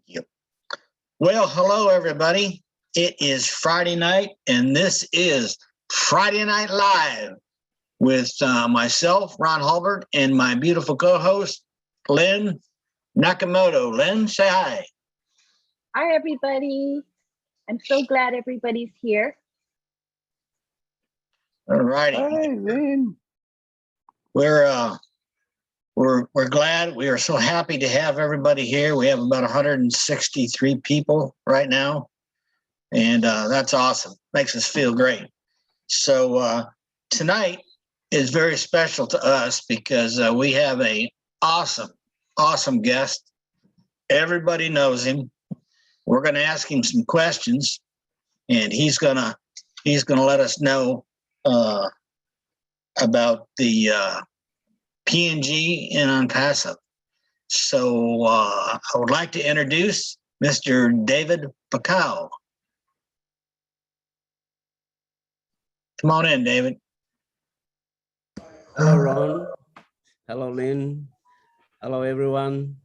Yep. Well, hello, everybody. It is Friday night, and this is Friday Night Live with myself, Ron Hulbert, and my beautiful co-host, LYNN Nakamoto. LYNN, say hi. Hi, everybody. I'm so glad everybody's here. All righty. Hi, LYNN. We're glad. We are so happy to have everybody here. We have about 163 people right now, and that's awesome. Makes us feel great. So tonight is very special to us because we have a awesome guest. Everybody knows him. We're going to ask him some questions, and he's gonna let us know about the PNG and OnPassive. So I would like to introduce Mr. David Bakau. Come on in, David. Hello, Ron. Hello, LYNN. Hello, everyone.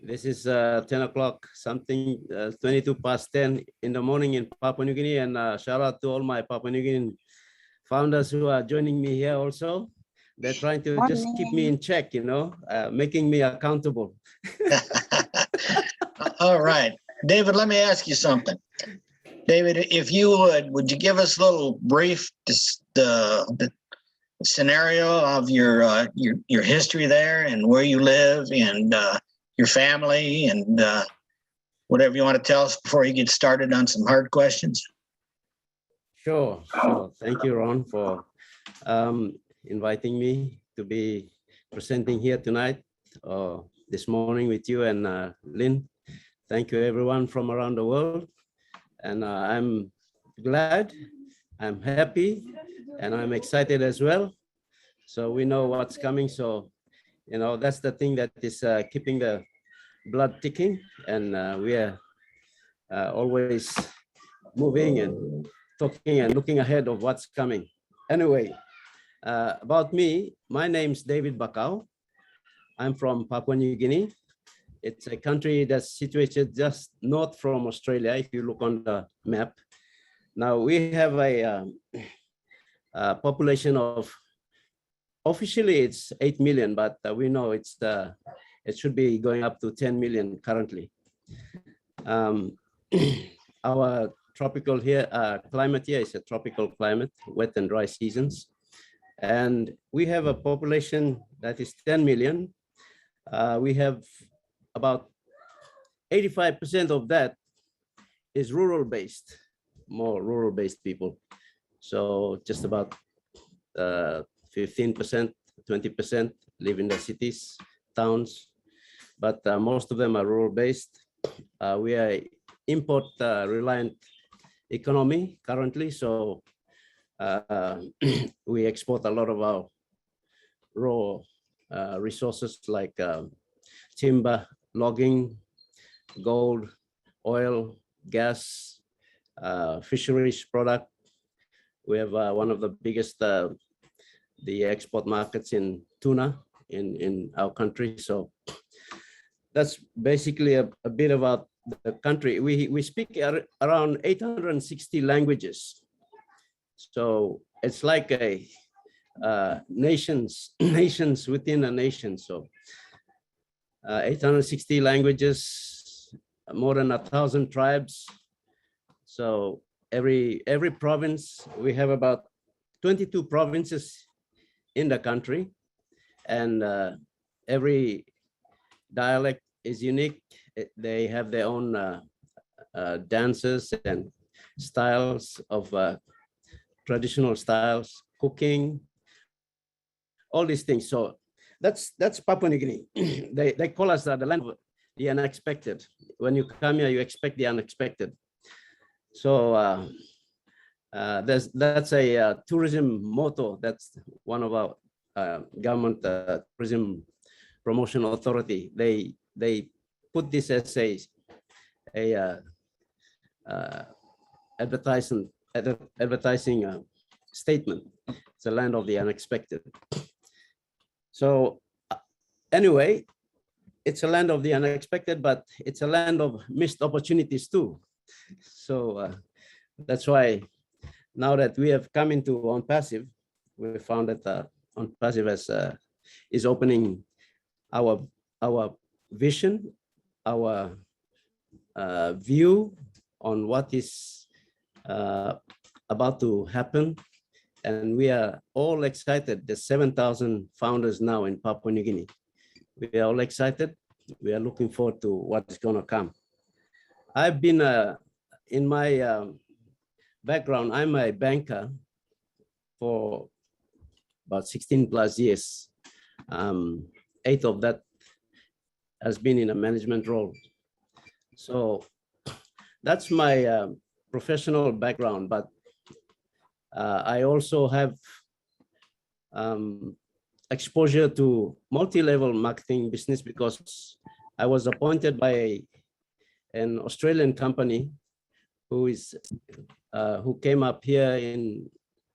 This is 10 o'clock, 22 past 10 in the morning in Papua New Guinea. And shout out to all my Papua New Guinean founders who are joining me here also. They're trying to just keep me in check, making me accountable. All right. David, let me ask you something. David, if you would you give us a little brief the scenario of your history there and where you live and your family and whatever you want to tell us before you get started on some hard questions? Sure. Thank you, Ron, for inviting me to be presenting here tonight or this morning with you and LYNN. Thank you, everyone from around the world. And I'm glad, I'm happy, and I'm excited as well. So we know what's coming. So, that's the thing that is keeping the blood ticking. And we are always moving and talking and looking ahead of what's coming. Anyway, about me, my name's David Bakau. I'm from Papua New Guinea. It's a country that's situated just north from Australia, if you look on the map. Now, we have a population of, officially it's 8 million, but we know it should be going up to 10 million currently. Our tropical climate here is a tropical climate, wet and dry seasons. And we have a population that is 10 million. We have about 85% of that is rural-based, more rural-based people. So just about 15%, 20% live in the cities, towns, but most of them are rural-based. We are import-reliant economy currently, so we export a lot of our raw resources like timber, logging, gold, oil, gas, fisheries product. We have one of the biggest the export markets in tuna in our country. So that's basically a bit about the country. We speak around 860 languages. So it's like a nations within a nation. So 860 languages, more than 1,000 tribes. So every province, we have about 22 provinces in the country, and every dialect is unique. They have their own dances and styles of traditional styles, cooking, all these things. So that's Papua New Guinea. They call us the land of the unexpected. When you come here, you expect the unexpected. So that's a tourism motto. That's one of our government tourism promotion authority. They put this as a advertising statement. It's a land of the unexpected. So anyway, it's a land of the unexpected, but it's a land of missed opportunities too. So that's why now that we have come into OnPassive, we found that OnPassive is opening our vision, our view on what is about to happen. And we are all excited. There's 7,000 founders now in Papua New Guinea. We are all excited. We are looking forward to what's going to come. I've been in my background, I'm a banker for about 16 plus years. 8 of that has been in a management role. So that's my professional background, but I also have exposure to multi-level marketing business because I was appointed by an Australian company who came up here in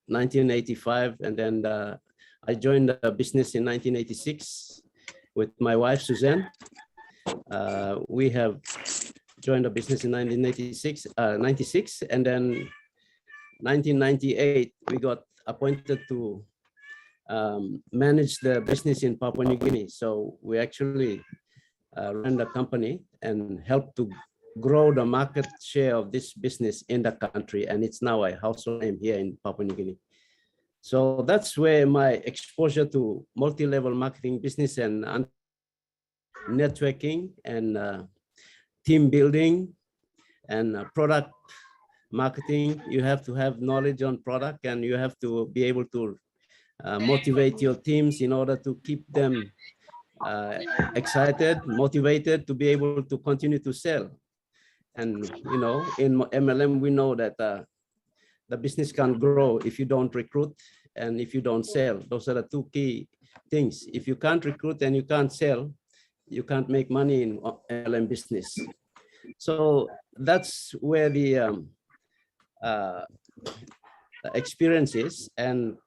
1985, and then I joined the business in 1986 with my wife Suzanne. We have joined the business in 96, and then 1998 we got appointed to manage the business in Papua New Guinea. So we actually ran the company and helped to grow the market share of this business in the country, and it's now a household name here in Papua New Guinea. So that's where my exposure to multi-level marketing business and networking and team building and product marketing. You have to have knowledge on product, and you have to be able to motivate your teams in order to keep them excited, motivated to be able to continue to sell. And you know, in MLM, we know that the business can't grow if you don't recruit and if you don't sell. Those are the 2 key things. If you can't recruit and you can't sell, you can't make money in MLM business. So that's where the experience is. And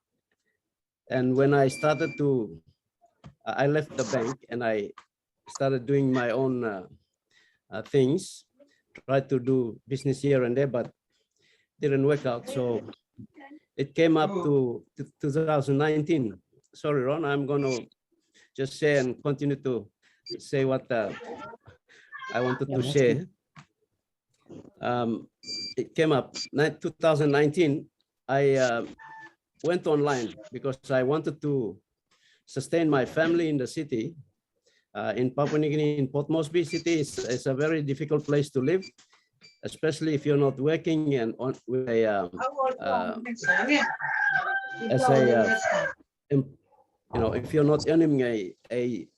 when I started to, I left the bank and I started doing my own things, tried to do business here and there, but didn't work out. So it came up to 2019. Sorry, Ron, I'm going to just share and continue to say what I wanted to share. It came up 2019. I went online because I wanted to sustain my family in the city. In Papua New Guinea, in Port Moresby city, is a very difficult place to live, especially if you're not working and on with a you know, if you're not earning a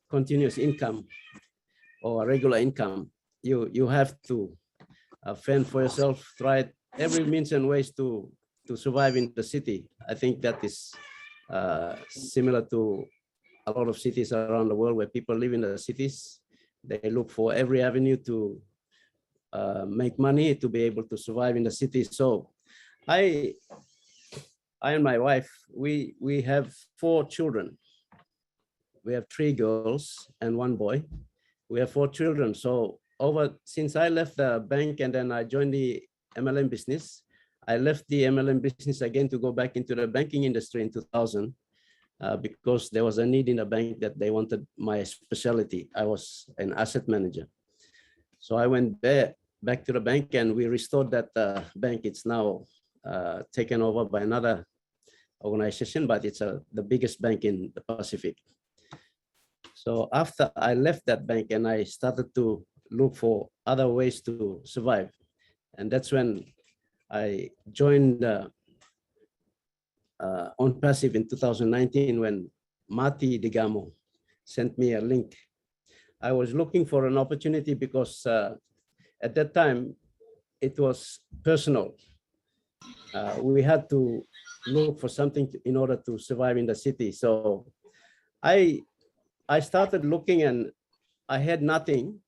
continuous income or a regular income, you have to fend for yourself, try every means and ways to survive in the city. I think that is similar to a lot of cities around the world where people live in the cities. They look for every avenue to make money to be able to survive in the city. So I and my wife, we have 4 children. We have 3 girls and 1 boy. We have 4 children. So since I left the bank and then I joined the MLM business, I left the MLM business again to go back into the banking industry in 2000 because there was a need in the bank that they wanted my specialty. I was an asset manager. So I went back to the bank and we restored that bank. It's now taken over by another organization, but it's the biggest bank in the Pacific. So after I left that bank and I started to look for other ways to survive. And that's when I joined OnPassive in 2019 when Mati Digamo sent me a link. I was looking for an opportunity because at that time it was personal. We had to look for something in order to survive in the city. So I started looking and I had nothing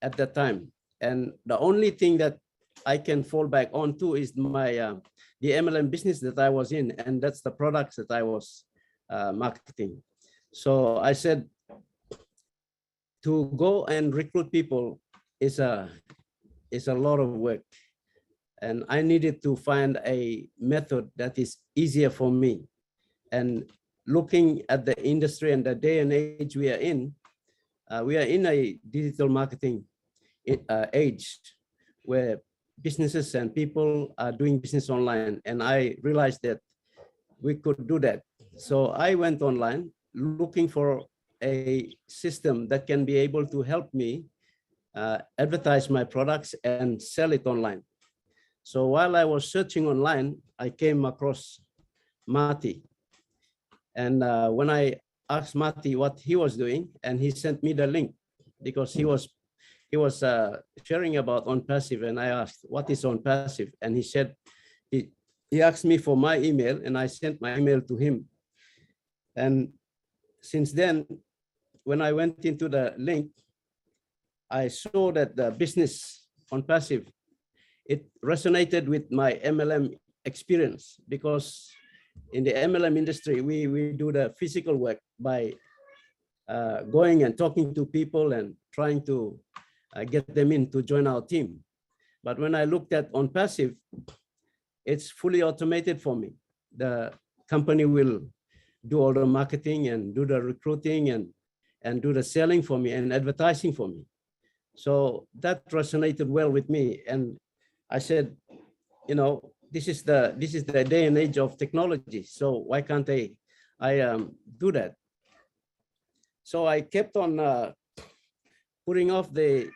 at that time. And the only thing that I can fall back on to is my the MLM business that I was in, and that's the products that I was marketing. So I said, to go and recruit people is a lot of work. And I needed to find a method that is easier for me. And looking at the industry and the day and age we are in a digital marketing age where businesses and people are doing business online. And I realized that we could do that. So I went online looking for a system that can be able to help me advertise my products and sell it online. So while I was searching online, I came across Marty. And when I asked Marty what he was doing, and he sent me the link because he was sharing about OnPassive, and I asked, what is OnPassive? And he said, he asked me for my email, and I sent my email to him. And since then, when I went into the link, I saw that the business OnPassive, it resonated with my MLM experience, because in the MLM industry, we do the physical work by going and talking to people and trying to get them in to join our team. But when I looked at OnPassive, it's fully automated for me. The company will do all the marketing and do the recruiting and do the selling for me and advertising for me. So that resonated well with me. And I said, you know, this is the day and age of technology. So why can't I do that? So I kept on putting off the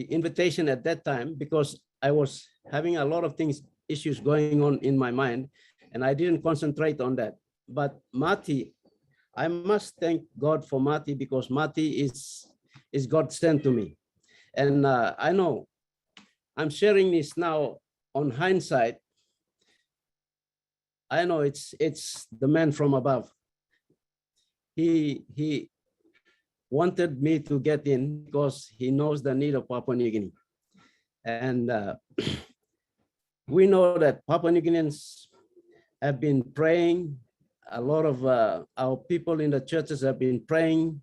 invitation at that time because I was having a lot of issues going on in my mind, and I didn't concentrate on that. But Marty, I must thank God for Marty, because Marty is God sent to me. And I know I'm sharing this now on hindsight. I know it's the man from above. He wanted me to get in because he knows the need of Papua New Guinea. And we know that Papua New Guineans have been praying. A lot of our people in the churches have been praying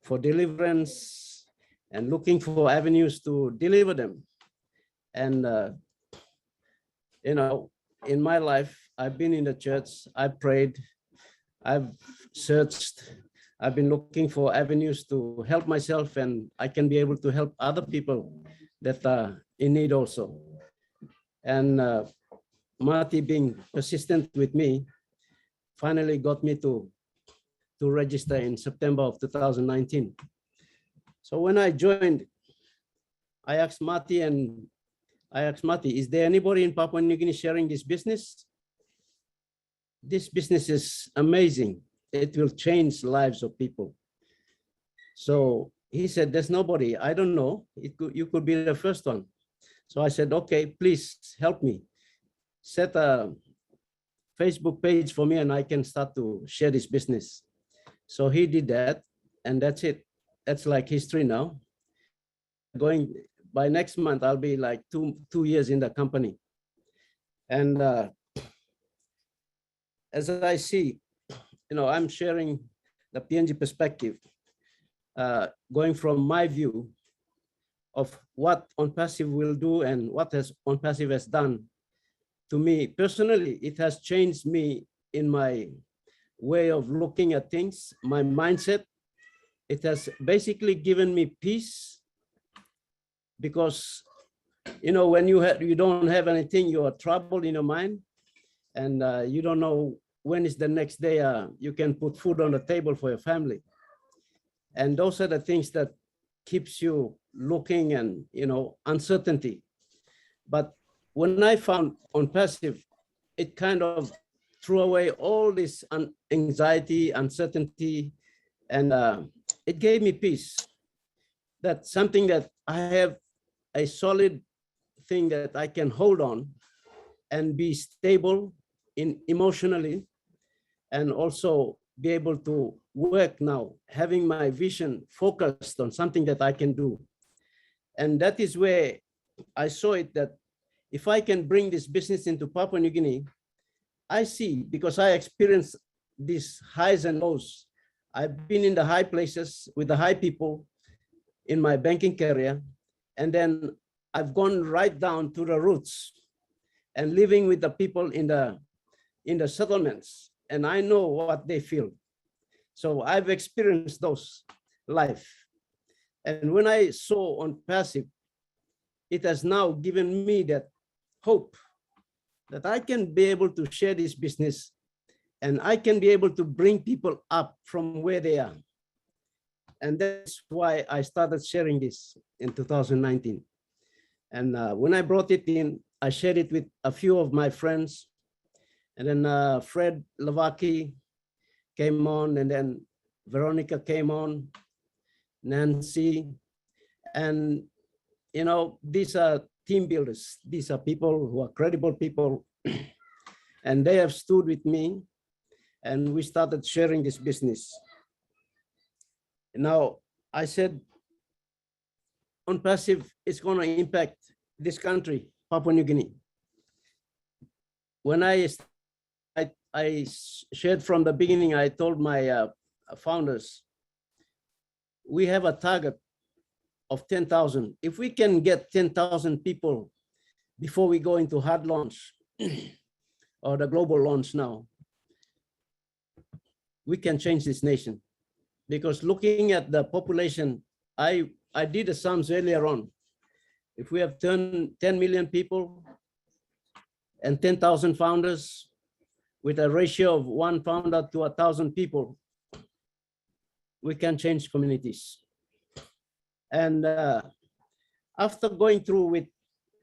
for deliverance and looking for avenues to deliver them. And, you know, in my life, I've been in the church, I've prayed, I've searched, I've been looking for avenues to help myself, and I can be able to help other people that are in need also. And Marty, being persistent with me, finally got me to register in September of 2019. So when I joined, I asked Marty, is there anybody in Papua New Guinea sharing this business? This business is amazing. It will change lives of people. So he said, there's nobody. I don't know. You could be the first one. So I said, okay, please help me. Set a Facebook page for me and I can start to share this business. So he did that, and that's it. That's like history now. Going by next month, I'll be like two years in the company. And as I see, you know, I'm sharing the PNG perspective, going from my view of what OnPassive will do and what OnPassive has done. To me personally, it has changed me in my way of looking at things, my mindset. It has basically given me peace, because, you know, when you don't have anything, you are troubled in your mind, and you don't know when is the next day you can put food on the table for your family. And those are the things that keeps you looking, and, you know, uncertainty. But when I found OnPassive, it kind of threw away all this anxiety, uncertainty, and it gave me peace. That's something that I have a solid thing that I can hold on and be stable emotionally, and also be able to work now, having my vision focused on something that I can do. And that is where I saw it, that if I can bring this business into Papua New Guinea, I see, because I experienced these highs and lows. I've been in the high places with the high people, in my banking career. And then I've gone right down to the roots and living with the people in the settlements. And I know what they feel. So I've experienced those life. And when I saw OnPassive, it has now given me that hope that I can be able to share this business and I can be able to bring people up from where they are. And that's why I started sharing this in 2019. And when I brought it in, I shared it with a few of my friends. And then Fred Lavaki came on, and then Veronica came on, Nancy. And, you know, these are team builders. These are people who are credible people. And they have stood with me, and we started sharing this business. Now, I said, OnPassive is going to impact this country, Papua New Guinea. When I shared from the beginning, I told my founders, we have a target of 10,000. If we can get 10,000 people before we go into hard launch or the global launch now, we can change this nation. Because looking at the population, I did the sums earlier on. If we have 10 million people and 10,000 founders with a ratio of 1 founder to 1,000 people, we can change communities. And after going through with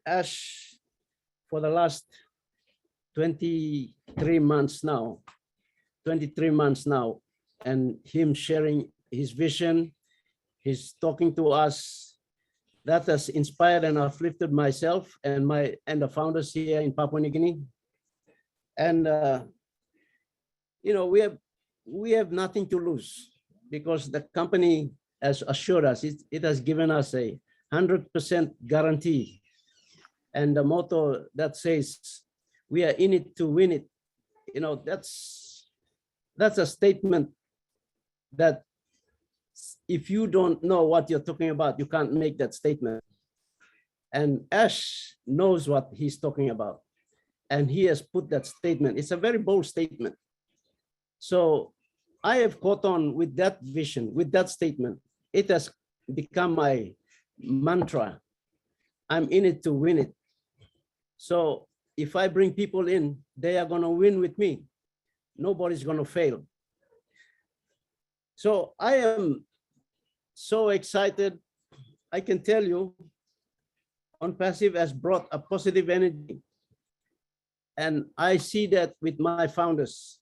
Ash for the last 23 months now, and him sharing his vision, he's talking to us, that has inspired and uplifted myself and the founders here in Papua New Guinea. And you know, we have nothing to lose because the company has assured us, it has given us a 100% guarantee. And the motto that says, we are in it to win it. You know, that's a statement that if you don't know what you're talking about, you can't make that statement. And Ash knows what he's talking about. And he has put that statement. It's a very bold statement. So I have caught on with that vision, with that statement. It has become my mantra. I'm in it to win it. So if I bring people in, they are going to win with me. Nobody's going to fail. So I am so excited. I can tell you, OnPassive has brought a positive energy. And I see that with my founders,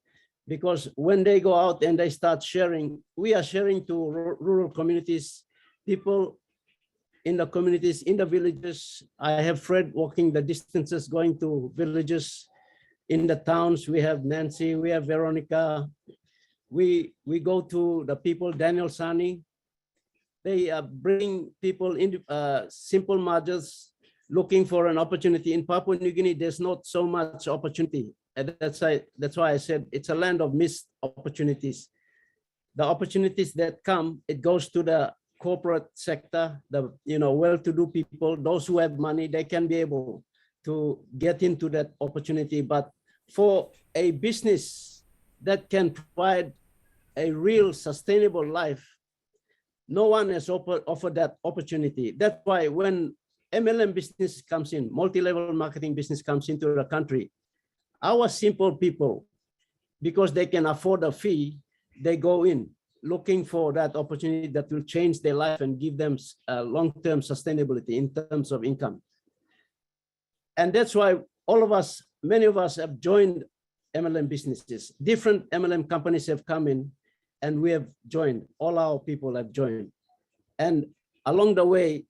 because when they go out and they start sharing, we are sharing to rural communities, people in the communities, in the villages. I have Fred walking the distances, going to villages. In the towns, we have Nancy, we have Veronica. We go to the people, Daniel Sani. They bring people in simple modules looking for an opportunity. In Papua New Guinea, there's not so much opportunity. And that's why I said it's a land of missed opportunities. The opportunities that come, it goes to the corporate sector, the well-to-do people, those who have money, they can be able to get into that opportunity. But for a business that can provide a real sustainable life, no one has offered that opportunity. That's why when MLM business comes in, multi-level marketing business comes into the country, our simple people, because they can afford a fee, they go in looking for that opportunity that will change their life and give them long-term sustainability in terms of income. And that's why all of us, many of us have joined MLM businesses. Different MLM companies have come in and we have joined, all our people have joined. And along the way,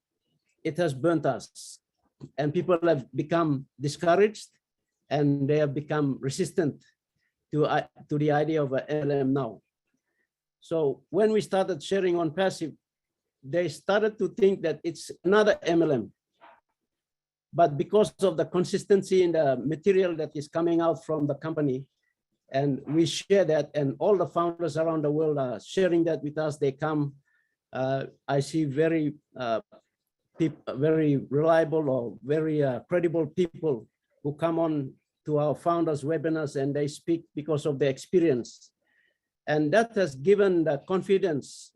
it has burnt us and people have become discouraged and they have become resistant to the idea of an MLM now. So when we started sharing OnPassive, they started to think that it's another MLM. But because of the consistency in the material that is coming out from the company, and we share that, and all the founders around the world are sharing that with us. They come I see very very reliable or very credible people who come on to our founders webinars, and they speak because of their experience. And that has given the confidence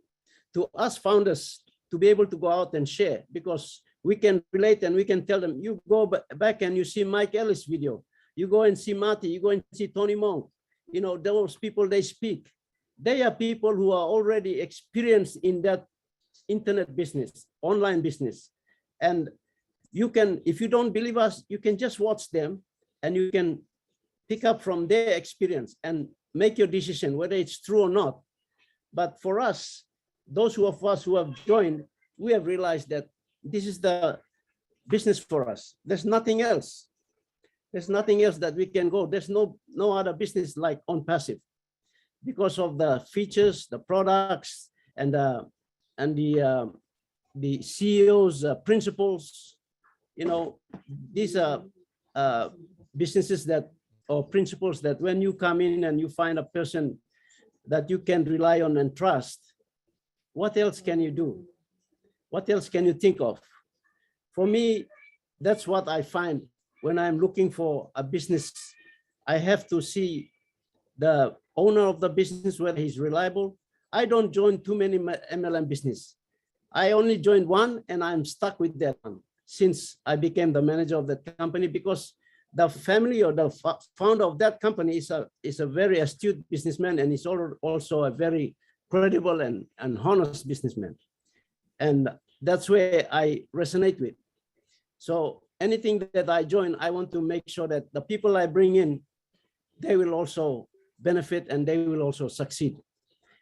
to us founders to be able to go out and share, because we can relate and we can tell them, you go back and you see Mike Ellis video, you go and see Marty, you go and see Tony Monk, you know, those people, they speak. They are people who are already experienced in that internet business, online business. And you can, if you don't believe us, you can just watch them and you can pick up from their experience and make your decision whether it's true or not. But for us, those of us who have joined, we have realized that this is the business for us. There's nothing else. There's nothing else that we can go. There's no other business like OnPassive, because of the features, the products, and the CEO's principles. You know, these are businesses that, or principles that when you come in and you find a person that you can rely on and trust, what else can you do? What else can you think of? For me, that's what I find when I'm looking for a business. I have to see the owner of the business, whether he's reliable. I don't join too many MLM business. I only joined one, and I'm stuck with that one since I became the manager of that company, because the family or the founder of that company is a very astute businessman, and he's also a very credible and honest businessman. And that's where I resonate with. So anything that I join, I want to make sure that the people I bring in, they will also benefit and they will also succeed.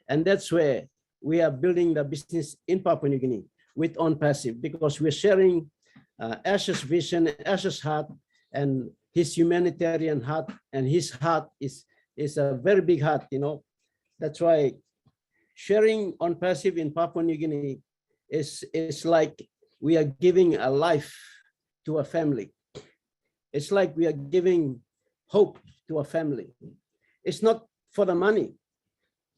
And that's where we are building the business in Papua New Guinea with OnPassive, because we're sharing Ash's vision, Ash's heart, and his humanitarian heart, and his heart is a very big heart, you know. That's why sharing OnPassive in Papua New Guinea is like we are giving a life to a family. It's like we are giving hope to a family. It's not for the money.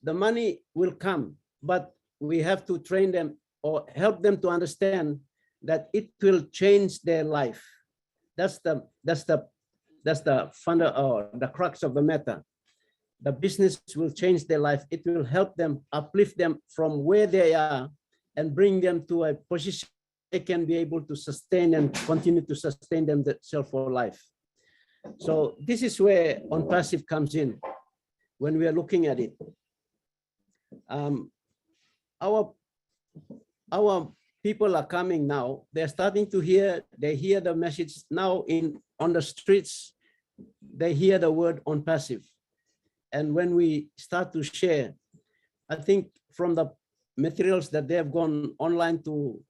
The money will come, but we have to train them or help them to understand that it will change their life. That's the funder or the crux of the matter. The business will change their life. It will help them, uplift them from where they are, and bring them to a position they can be able to sustain and continue to sustain themselves for life. So this is where OnPassive comes in when we are looking at it. Our people are coming now. They're starting to hear, they hear the message now on the streets. They hear the word OnPassive. And when we start to share, I think from the materials that they have gone online to,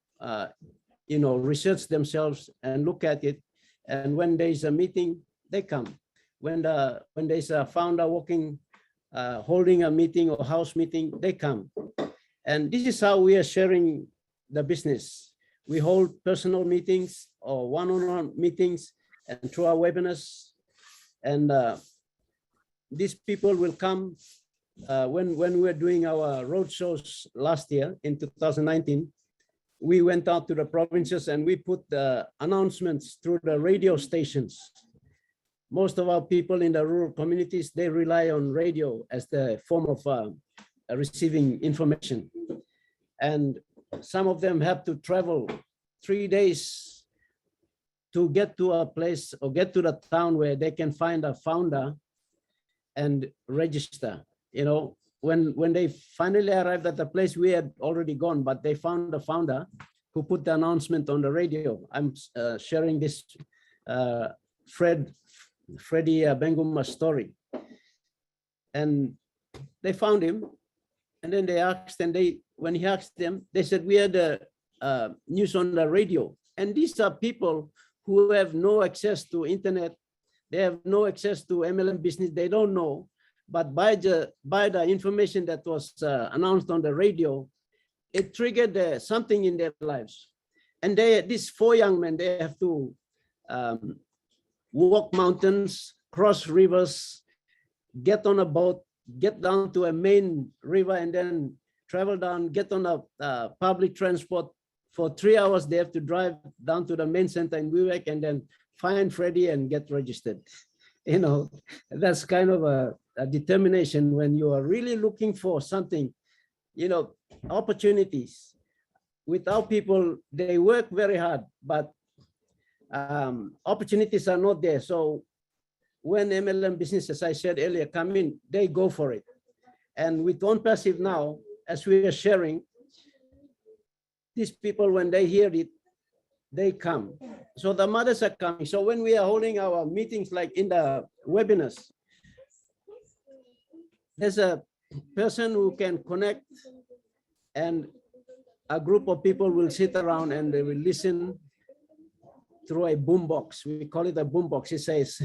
research themselves and look at it. And when there's a meeting, they come. When there's a founder holding a meeting or house meeting, they come. And this is how we are sharing the business. We hold personal meetings or one-on-one meetings and through our webinars. And these people will come when we were doing our road shows last year in 2019. We went out to the provinces and we put the announcements through the radio stations. Most of our people in the rural communities, they rely on radio as the form of receiving information. And some of them have to travel 3 days to get to a place or get to the town where they can find a founder and register. You know, when they finally arrived at the place, we had already gone, but they found a founder who put the announcement on the radio. I'm sharing this Freddie Benguma's story. And they found him, and then they asked, and when he asked them, they said, we had the news on the radio. And these are people who have no access to internet. They have no access to MLM business. They don't know. But by the information that was announced on the radio, it triggered something in their lives. And these 4 young men, they have to walk mountains, cross rivers, get on a boat, get down to a main river, and then travel down, get on a public transport for 3 hours. They have to drive down to the main center in Vivek and then find Freddie and get registered. You know, that's kind of a determination when you are really looking for something, you know, opportunities. Without people, they work very hard, but opportunities are not there. So when MLM business, as I said earlier, come in, they go for it. And with OnPassive now, as we are sharing, these people, when they hear it, they come. So the mothers are coming. So when we are holding our meetings, like in the webinars, there's a person who can connect, and a group of people will sit around and they will listen through a boombox. We call it a boombox. It says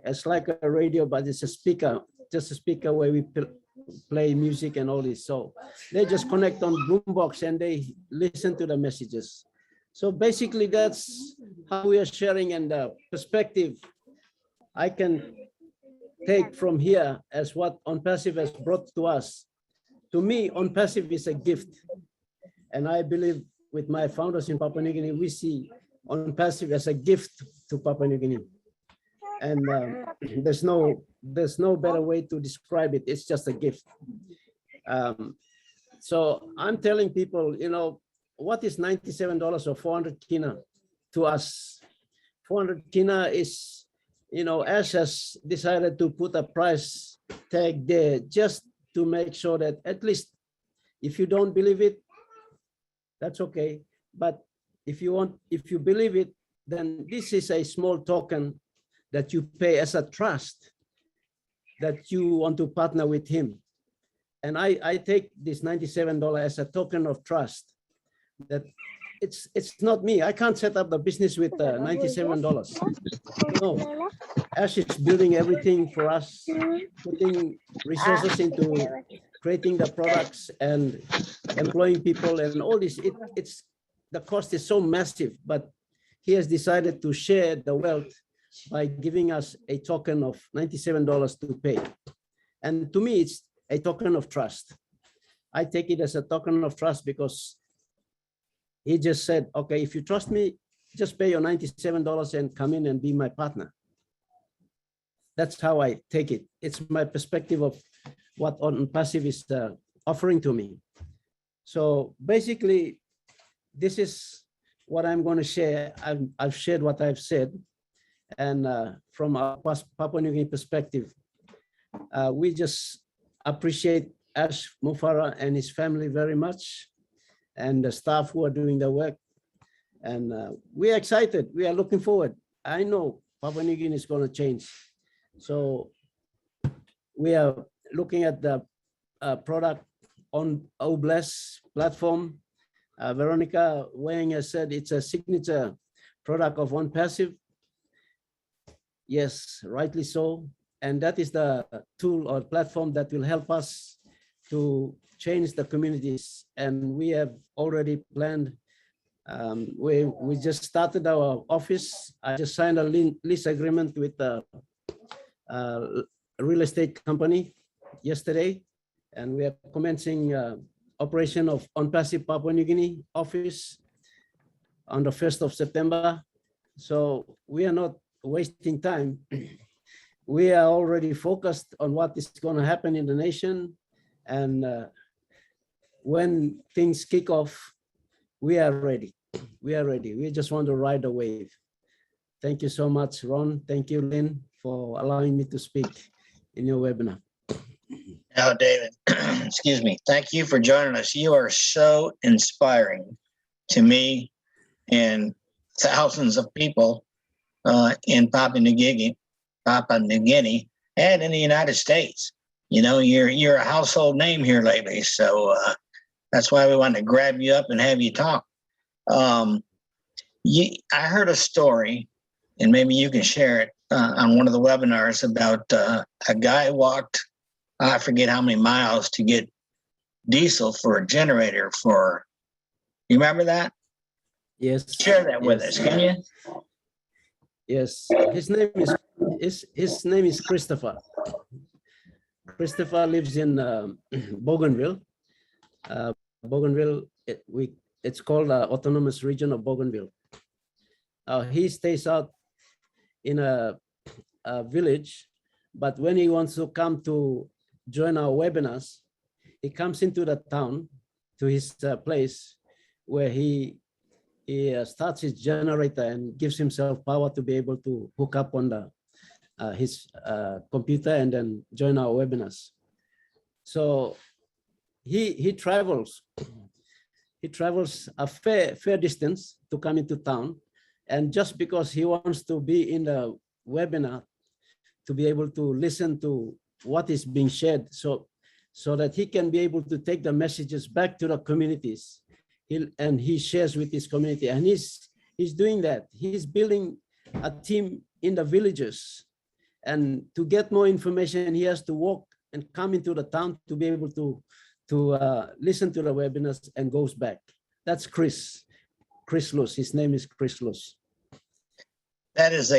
it's like a radio, but it's a speaker, just a speaker where we play music and all this. So they just connect on boombox and they listen to the messages. So basically that's how we are sharing, and the perspective I can take from here as what OnPassive has brought to us. To me, OnPassive is a gift. And I believe with my founders in Papua New Guinea, we see OnPassive as a gift to Papua New Guinea. And there's no better way to describe it. It's just a gift. So I'm telling people, you know, what is $97 or 400 kina to us? 400 kina is, you know, Ash has decided to put a price tag there just to make sure that at least if you don't believe it, that's okay. But if you believe it, then this is a small token that you pay as a trust that you want to partner with him. And I take this $97 as a token of trust that it's not me. I can't set up the business with $97. No, Ash is building everything for us, putting resources into creating the products and employing people and all this. It's the cost is so massive, but he has decided to share the wealth by giving us a token of $97 to pay. And to me, it's a token of trust. I take it as a token of trust because he just said, okay, if you trust me, just pay your $97 and come in and be my partner. That's how I take it. It's my perspective of what OnPassive is offering to me. So basically, this is what I'm going to share. I've shared what I've said. And from a Papua New Guinea perspective, we just appreciate Ash Mufara and his family very much, and the staff who are doing the work. And we are excited. We are looking forward. I know Papua New Guinea is going to change. So we are looking at the product on OBLESS platform. Veronica Wang has said it's a signature product of OnPassive. Yes, rightly so. And that is the tool or platform that will help us to change the communities. And we have already planned. We just started our office. I just signed a lease agreement with a real estate company yesterday, and we are commencing operation of OnPassive Papua New Guinea office on the 1st of September. So we are not wasting time. We are already focused on what is going to happen in the nation. And when things kick off, we are ready. We are ready. We just want to ride the wave. Thank you so much, Ron. Thank you, Lynn, for allowing me to speak in your webinar. Now, David, excuse me. Thank you for joining us. You are so inspiring to me and thousands of people in Papua New Guinea, and in the United States. You know, you're a household name here lately, so that's why we wanted to grab you up and have you talk. I heard a story, and maybe you can share it on one of the webinars about a guy walked, I forget how many miles to get diesel for a generator for. You remember that? Yes. Share that with us, can you? Yes. His name is Christopher. Christopher lives in Bougainville. Bougainville, it's called Autonomous Region of Bougainville. He stays out in a village, but when he wants to come to join our webinars, he comes into the town to his place where he starts his generator and gives himself power to be able to hook up on the his computer and then join our webinars. So he travels a fair distance to come into town, and just because he wants to be in the webinar to be able to listen to what is being shared, so that he can be able to take the messages back to the communities. He shares with his community, and he's doing that. He's building a team in the villages, and to get more information, he has to walk and come into the town to be able to listen to the webinars and goes back. That's Chris Luz. His name is Chris Luz. That is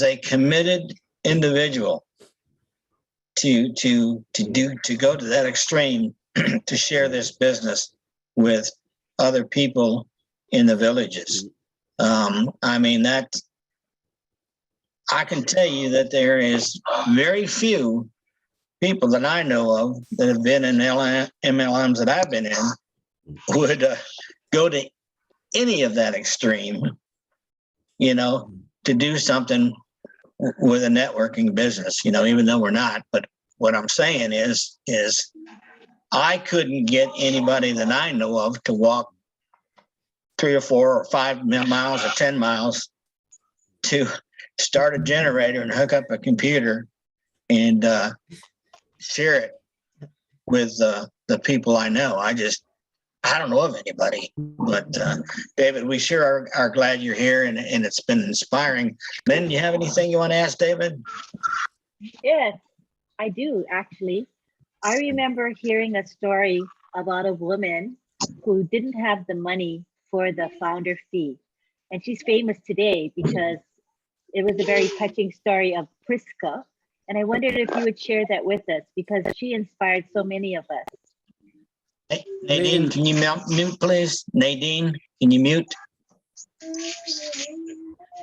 a committed individual to go to that extreme to share this business with other people in the villages. I mean, I can tell you that there is very few people that I know of that have been in MLMs that I've been in would go to any of that extreme, to do something with a networking business, even though we're not. But what I'm saying is I couldn't get anybody that I know of to walk 3 or 4 or 5 miles or 10 miles to start a generator and hook up a computer and share it with the people I know. I don't know of anybody. But David, we sure are glad you're here, and it's been inspiring. Lynn, do you have anything you want to ask David? Yes, I do actually. I remember hearing a story about a woman who didn't have the money for the founder fee. And she's famous today because it was a very touching story of Priska. And I wondered if you would share that with us, because she inspired so many of us. Hey, Nadine, can you mute, please? Nadine, can you mute?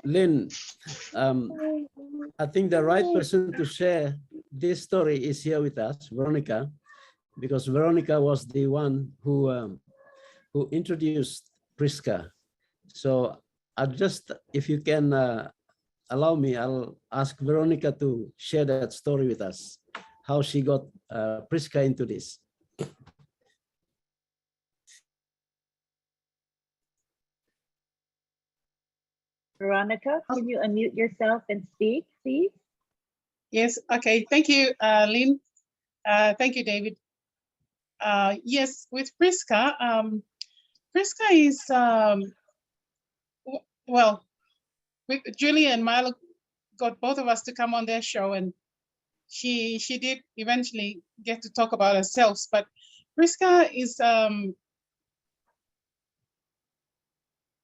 Lynn, I think the right person to share this story is here with us, Veronica, because Veronica was the one who introduced Priska. So if you can allow me, I'll ask Veronica to share that story with us, how she got Priska into this. Veronica, can you unmute yourself and speak, please? Yes, okay. Thank you, Lynn. Thank you, David. Yes, with Priska, Priska is, well, Julia and Milo got both of us to come on their show, and she did eventually get to talk about herself. But Priska is,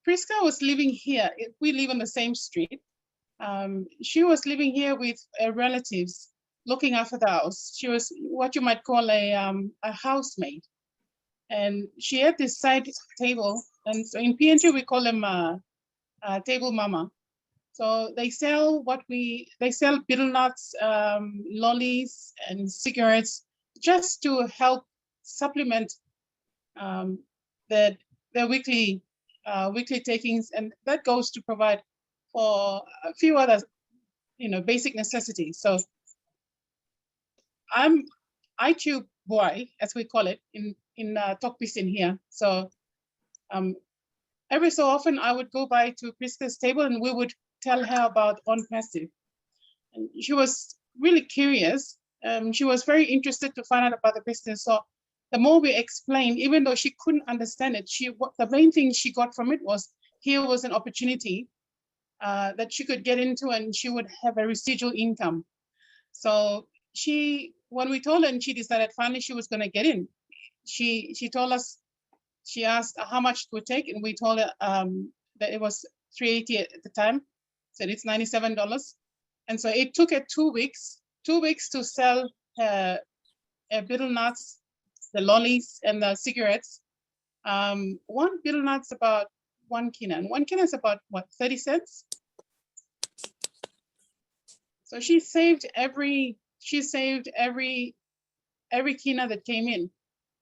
Priska was living here. We live on the same street. She was living here with relatives, looking after the house. She was what you might call a housemaid. And she had this side table. And so in PNG, we call them table mama. So they sell they sell betel nuts, lollies, and cigarettes, just to help supplement their weekly takings, and that goes to provide for a few other, basic necessities. So I'm ITube boy, as we call it in Tokpisin here. So every so often I would go by to Priska's table and we would tell her about OnPassive. And she was really curious. She was very interested to find out about the business. So the more we explained, even though she couldn't understand it, the main thing she got from it was here was an opportunity that she could get into, and she would have a residual income. So when we told her, and she decided finally she was going to get in, she told us, she asked how much it would take, and we told her that it was $380 at the time, said it's $97. And so it took her 2 weeks to sell her betel nuts, the lollies and the cigarettes. One betel nut's about 1 kina, and 1 kina is about what, 30 cents? So she saved every kina that came in.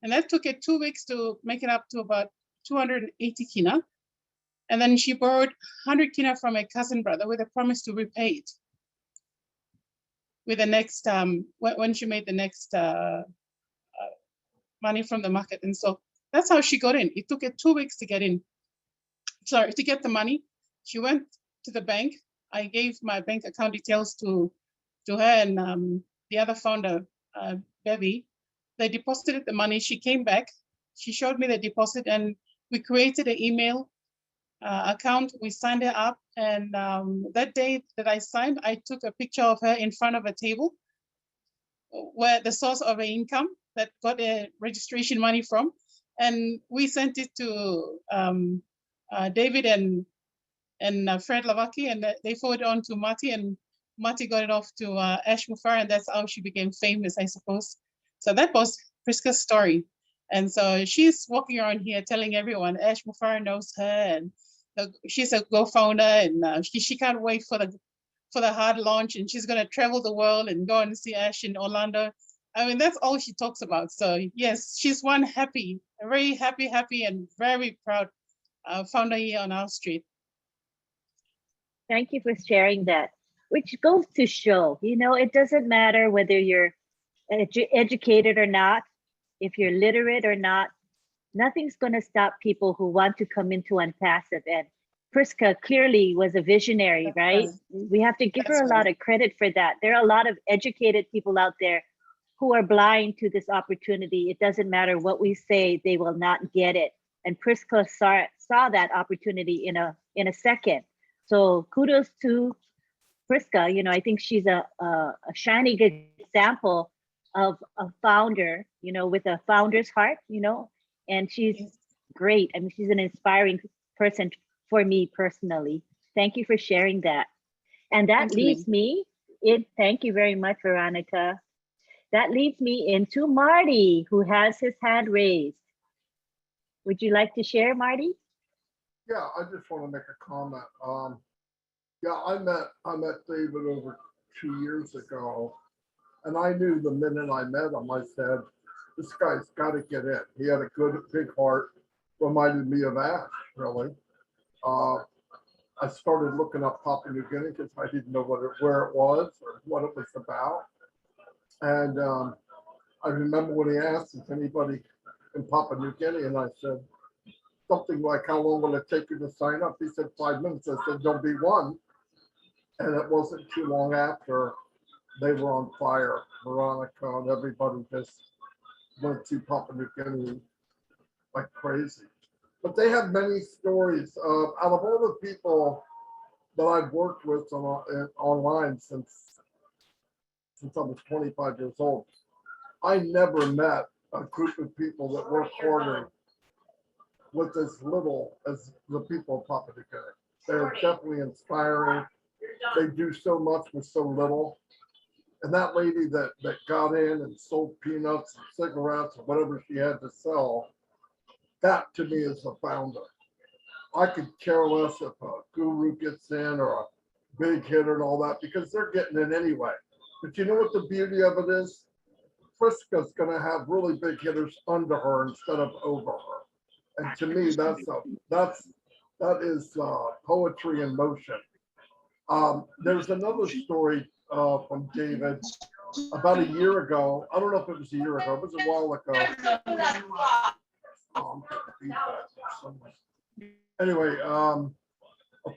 And that took it 2 weeks to make it up to about 280 kina. And then she borrowed 100 kina from a cousin brother with a promise to repay it with the next, when she made the next money from the market. And so that's how she got in. It took her 2 weeks to get in. Sorry, to get the money. She went to the bank. I gave my bank account details to her and the other founder, Bevy. They deposited the money. She came back. She showed me the deposit and we created an email account. We signed her up. And that day that I signed, I took a picture of her in front of a table where the source of her income that got a registration money from. And we sent it to David and Fred Lavaki, and they forwarded on to Marty, and Marty got it off to Ash Mufar, and that's how she became famous, I suppose. So that was Priska's story. And so she's walking around here telling everyone Ash Mufar knows her, and she's a co-founder, and she can't wait for the hard launch, and she's gonna travel the world and go and see Ash in Orlando. I mean, that's all she talks about. So yes, she's one happy, a very happy and very proud founder here on our street. Thank you for sharing that, which goes to show, it doesn't matter whether you're educated or not, if you're literate or not, nothing's going to stop people who want to come into OnPassive. And Priska clearly was a visionary, right? We have to give her a lot of credit for that. There are a lot of educated people out there who are blind to this opportunity. It doesn't matter what we say, they will not get it. And Priska saw that opportunity in a second. So kudos to Priska. I think she's a shining example of a founder, with a founder's heart, and she's great. I mean, she's an inspiring person for me personally. Thank you for sharing that. And that leads me in, thank you very much, Veronica. That leads me into Marty, who has his hand raised. Would you like to share, Marty? Yeah, I just want to make a comment. Yeah, I met David over 2 years ago, and I knew the minute I met him, I said, this guy's got to get in. He had a good, big heart, reminded me of Ash, really. I started looking up Papua New Guinea because I didn't know where it was or what it was about. And I remember when he asked if anybody in Papua New Guinea, and I said, something like, how long will it take you to sign up? He said 5 minutes. I said, there'll be one. And it wasn't too long after they were on fire. Veronica and everybody just went to Papua New Guinea like crazy. But they have many stories. Out of all the people that I've worked with online since I was 25 years old, I never met a group of people that work harder with as little as the people of Papua New Guinea. They're definitely inspiring. They do so much with so little. And that lady that got in and sold peanuts and cigarettes or whatever she had to sell, that to me is a founder. I could care less if a guru gets in or a big hitter and all that, because they're getting in anyway. But you know what the beauty of it is? Priska's going to have really big hitters under her instead of over her. And to me, that is poetry in motion. There's another story from David about a year ago. I don't know if it was a year ago. It was a while ago. Anyway,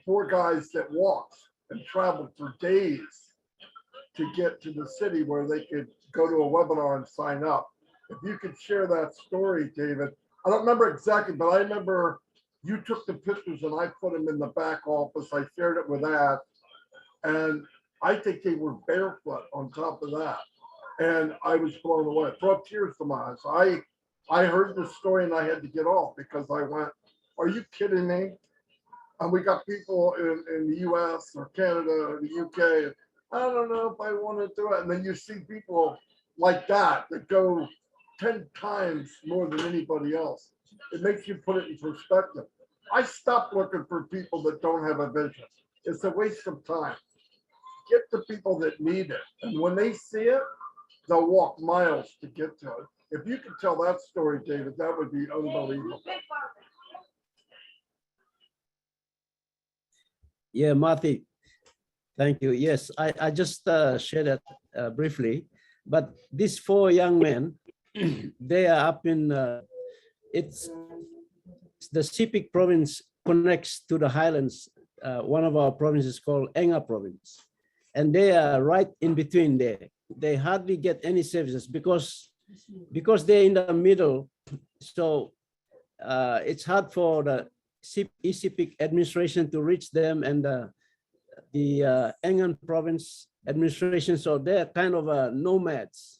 4 guys that walked and traveled for days to get to the city where they could go to a webinar and sign up. If you could share that story, David. I don't remember exactly, but I remember you took the pictures and I put them in the back office. I shared it with that. And I think they were barefoot on top of that. And I was blown away. It brought tears to my eyes. I heard the story and I had to get off because I went, are you kidding me? And we got people in the US or Canada or the UK. I don't know if I want to do it. And then you see people like that go 10 times more than anybody else. It makes you put it in perspective. I stopped looking for people that don't have a vision. It's a waste of time. Get the people that need it. And when they see it, they'll walk miles to get to it. If you could tell that story, David, that would be unbelievable. Yeah, Marty, thank you. Yes, I just shared that briefly, but these 4 young men, they are up in, it's the Sepik province connects to the highlands. One of our provinces called Enga province. And they are right in between there. They hardly get any services because they're in the middle. So it's hard for the Sepik administration to reach them and the Engan province administration. So they're kind of nomads.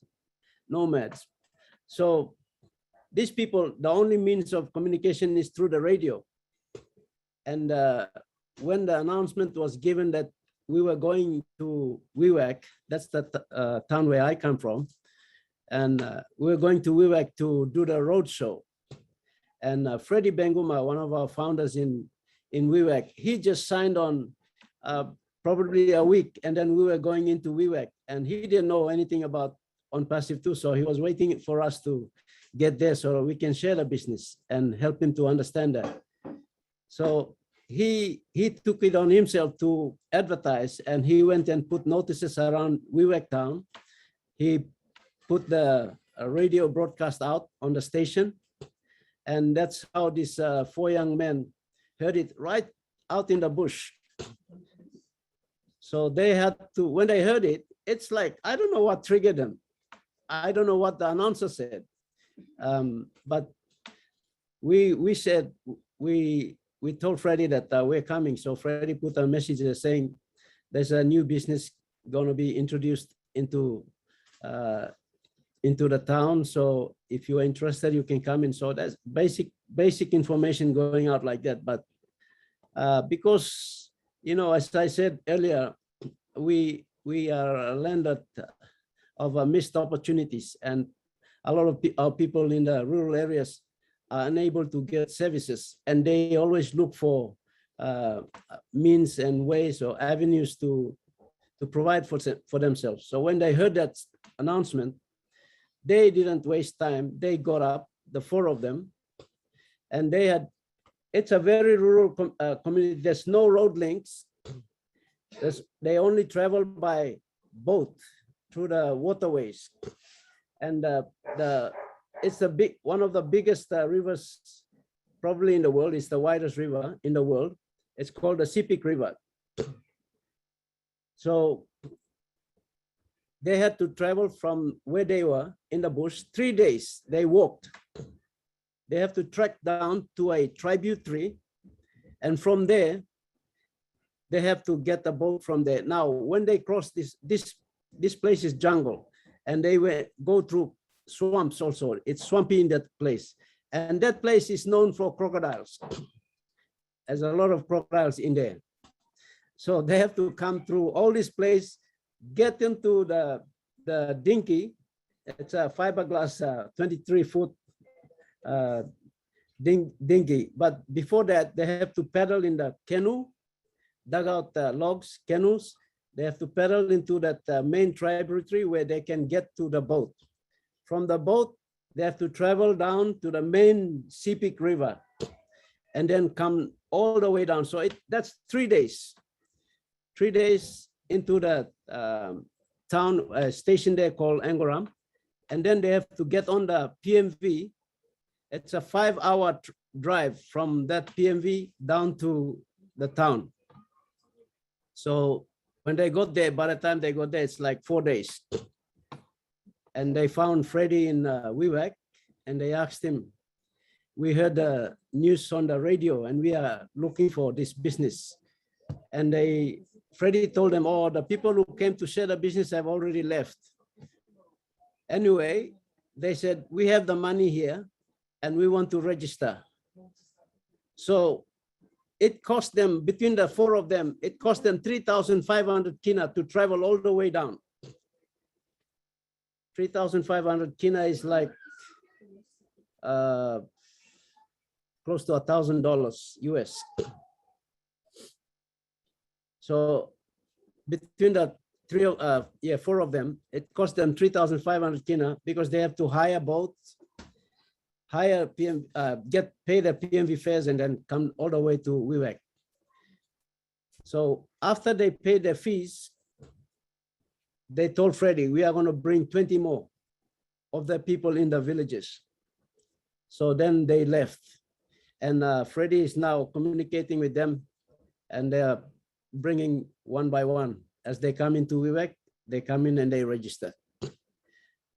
So these people, the only means of communication is through the radio. And when the announcement was given that we were going to Wewak, that's the town where I come from, and we were going to Wewak to do the road show. And Freddie Benguma, one of our founders in Wewak, he just signed on probably a week, and then we were going into Wewak, and he didn't know anything about OnPassive too, so he was waiting for us to get there so we can share the business and help him to understand that. So he took it on himself to advertise, and he went and put notices around Wewak town. He put the radio broadcast out on the station, and that's how these 4 young men heard it right out in the bush. So they had to, when they heard it, it's like, I don't know what triggered them. I don't know what the announcer said. But we said, we told Freddie that we're coming. So Freddie put a message saying there's a new business going to be introduced into the town. So if you're interested, you can come in. So that's basic information going out like that. But because, you know, as I said earlier, we are a land of missed opportunities, and a lot of our people in the rural areas are unable to get services, and they always look for means and ways or avenues to provide for themselves. So when they heard that announcement, they didn't waste time. They got up, the 4 of them, and it's a very rural community. There's no road links. They only travel by boat through the waterways. And it's one of the biggest rivers probably in the world. It's the widest river in the world. It's called the Sepik River. So they had to travel from where they were in the bush 3 days. They walked. They have to trek down to a tributary, and from there they have to get a boat from there. Now, when they cross this place is jungle, and they go through swamps also. It's swampy in that place. And that place is known for crocodiles. There's a lot of crocodiles in there. So they have to come through all this place, get into the dinghy. It's a fiberglass 23-foot dinghy. But before that, they have to paddle in the canoe, dug out logs, canoes. They have to paddle into that main tributary where they can get to the boat. From the boat, they have to travel down to the main Sepik River and then come all the way down. So that's 3 days. 3 days into the town station there called Angoram. And then they have to get on the PMV. It's a 5-hour drive from that PMV down to the town. So when they got there, by the time they got there, it's like 4 days. And they found Freddie in Wewak, and they asked him, we heard the news on the radio and we are looking for this business. And Freddie told them, oh, the people who came to share the business have already left. Anyway, they said, we have the money here and we want to register. So it cost them, between the 4 of them, it cost them 3,500 kina to travel all the way down. 3,500 kina is like close to $1,000 US. So between the four of them, it cost them 3,500 kina because they have to hire boats, hire get paid the PMV fares, and then come all the way to Wewak. So after they paid their fees, they told Freddie, we are going to bring 20 more of the people in the villages. So then they left. And Freddie is now communicating with them, and they're bringing one by one. As they come into Wewak, they come in and they register.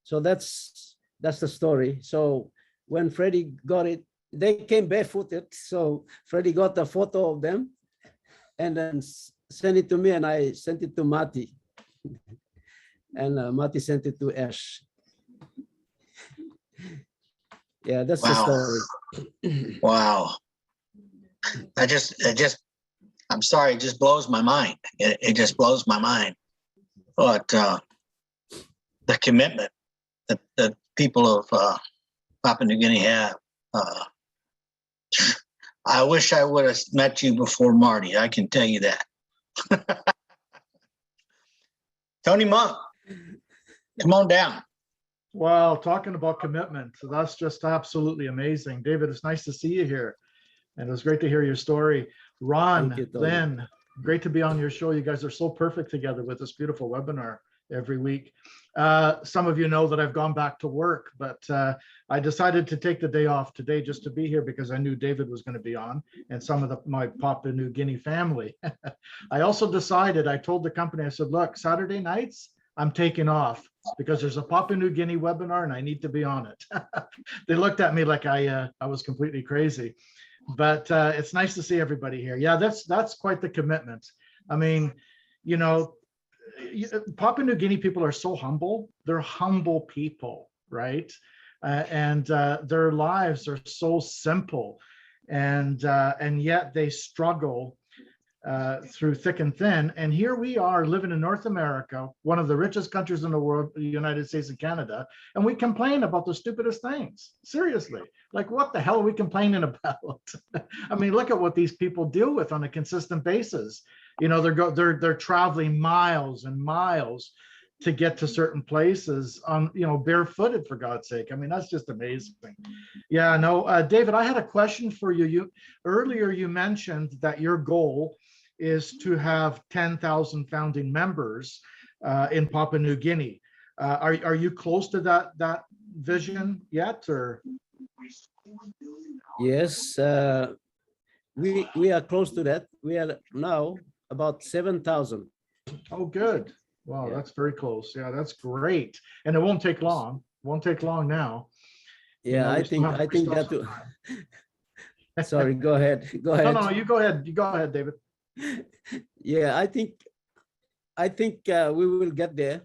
So that's the story. So when Freddie got it, they came barefooted. So Freddie got a photo of them and then sent it to me, and I sent it to Mati. And Mati sent it to Ash. Yeah, that's the story. Wow. I'm sorry, it just blows my mind. It just blows my mind. But the commitment that the people of Papua New Guinea have. I wish I would have met you before Marty. I can tell you that. Tony Monk, come on down. Well, talking about commitment, so that's just absolutely amazing. David, it's nice to see you here. And it was great to hear your story. Ron, Lynn, great to be on your show. You guys are so perfect together with this beautiful webinar every week. Some of you know that I've gone back to work, but I decided to take the day off today just to be here because I knew David was going to be on and some of my Papua New Guinea family. I also decided, I told the company, I said, look, Saturday nights, I'm taking off because there's a Papua New Guinea webinar and I need to be on it. They looked at me like I was completely crazy. But it's nice to see everybody here. Yeah, that's quite the commitment. I mean, you know, Papua New Guinea people are so humble. They're humble people, right? And their lives are so simple, and yet they struggle through thick and thin. And here we are living in North America, one of the richest countries in the world, the United States and Canada, and we complain about the stupidest things. Seriously, like what the hell are we complaining about? I mean, look at what these people deal with on a consistent basis. You know, they're traveling miles and miles to get to certain places on, you know, barefooted, for God's sake. I mean, that's just amazing. Yeah, no, David, I had a question for you. Earlier you mentioned that your goal is to have 10,000 founding members in Papua New Guinea. Are you close to that vision yet, or? Yes, we are close to that. We are now about 7,000. Oh, good. Wow, Yeah. that's very close. Yeah, that's great. And it won't take long. Won't take long now. Yeah, You know, I we still have think that too. Sorry, go ahead. Go ahead. No, you go ahead. You go ahead, David. Yeah, I think we will get there.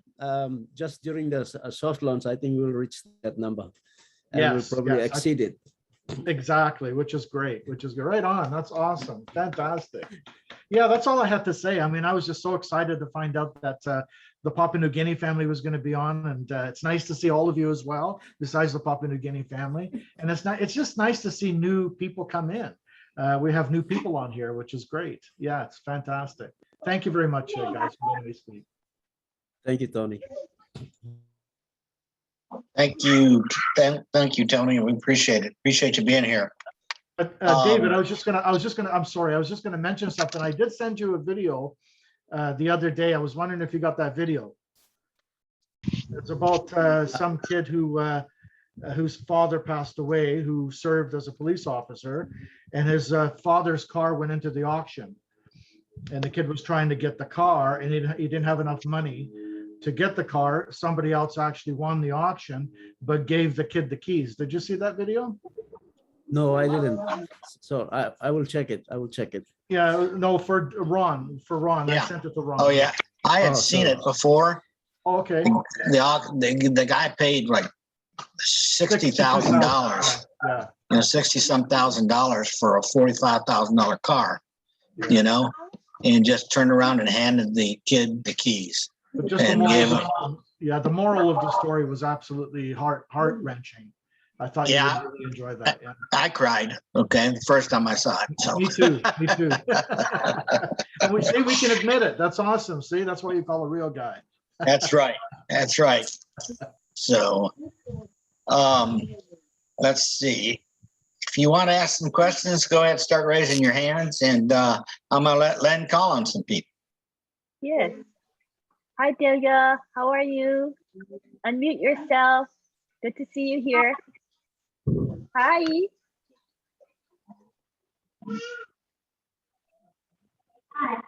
Just during the soft launch, I think we'll reach that number, and Yes, we'll probably yes, exceed it. Exactly, which is great, which is good. Right on. That's awesome. Fantastic. Yeah, that's all I had to say. I mean, I was just so excited to find out that the Papua New Guinea family was going to be on, and it's nice to see all of you as well, besides the Papua New Guinea family. And it's just nice to see new people come in. We have new people on here, which is great. Yeah, it's fantastic. Thank you very much, guys, for letting me speak. Thank you, Tony. Thank you. Thank you, Tony. We appreciate it. Appreciate you being here. But David, I'm sorry, I was just gonna mention something. I did send you a video the other day. I was wondering if you got that video. It's about some kid whose father passed away, who served as a police officer, and his father's car went into the auction. And the kid was trying to get the car, and he didn't have enough money to get the car. Somebody else actually won the auction, but gave the kid the keys. Did you see that video? No, I didn't. So I will check it. I will check it. Yeah, no, for Ron. Yeah. I sent it to Ron. Oh yeah, I had Oh, seen so- it before. Oh, okay. The guy paid like $60,000. Yeah, You know, $60-some thousand for a $45,000 car. yeah. You know, and just turned around and handed the kid the keys. But just the And moral, gave the moral of the story was absolutely heart wrenching. I thought you Yeah. would really enjoy that. Yeah. I cried. Okay, the first time I saw it. So. Me too. Me too. And we see we can admit it. That's awesome. See, that's why you call a real guy. That's right. That's right. So, let's see. If you want to ask some questions, go ahead, start raising your hands, and I'm gonna let Len call on some people. Yes. Hi, Delia. How are you? Unmute yourself. Good to see you here. Hi. Hi.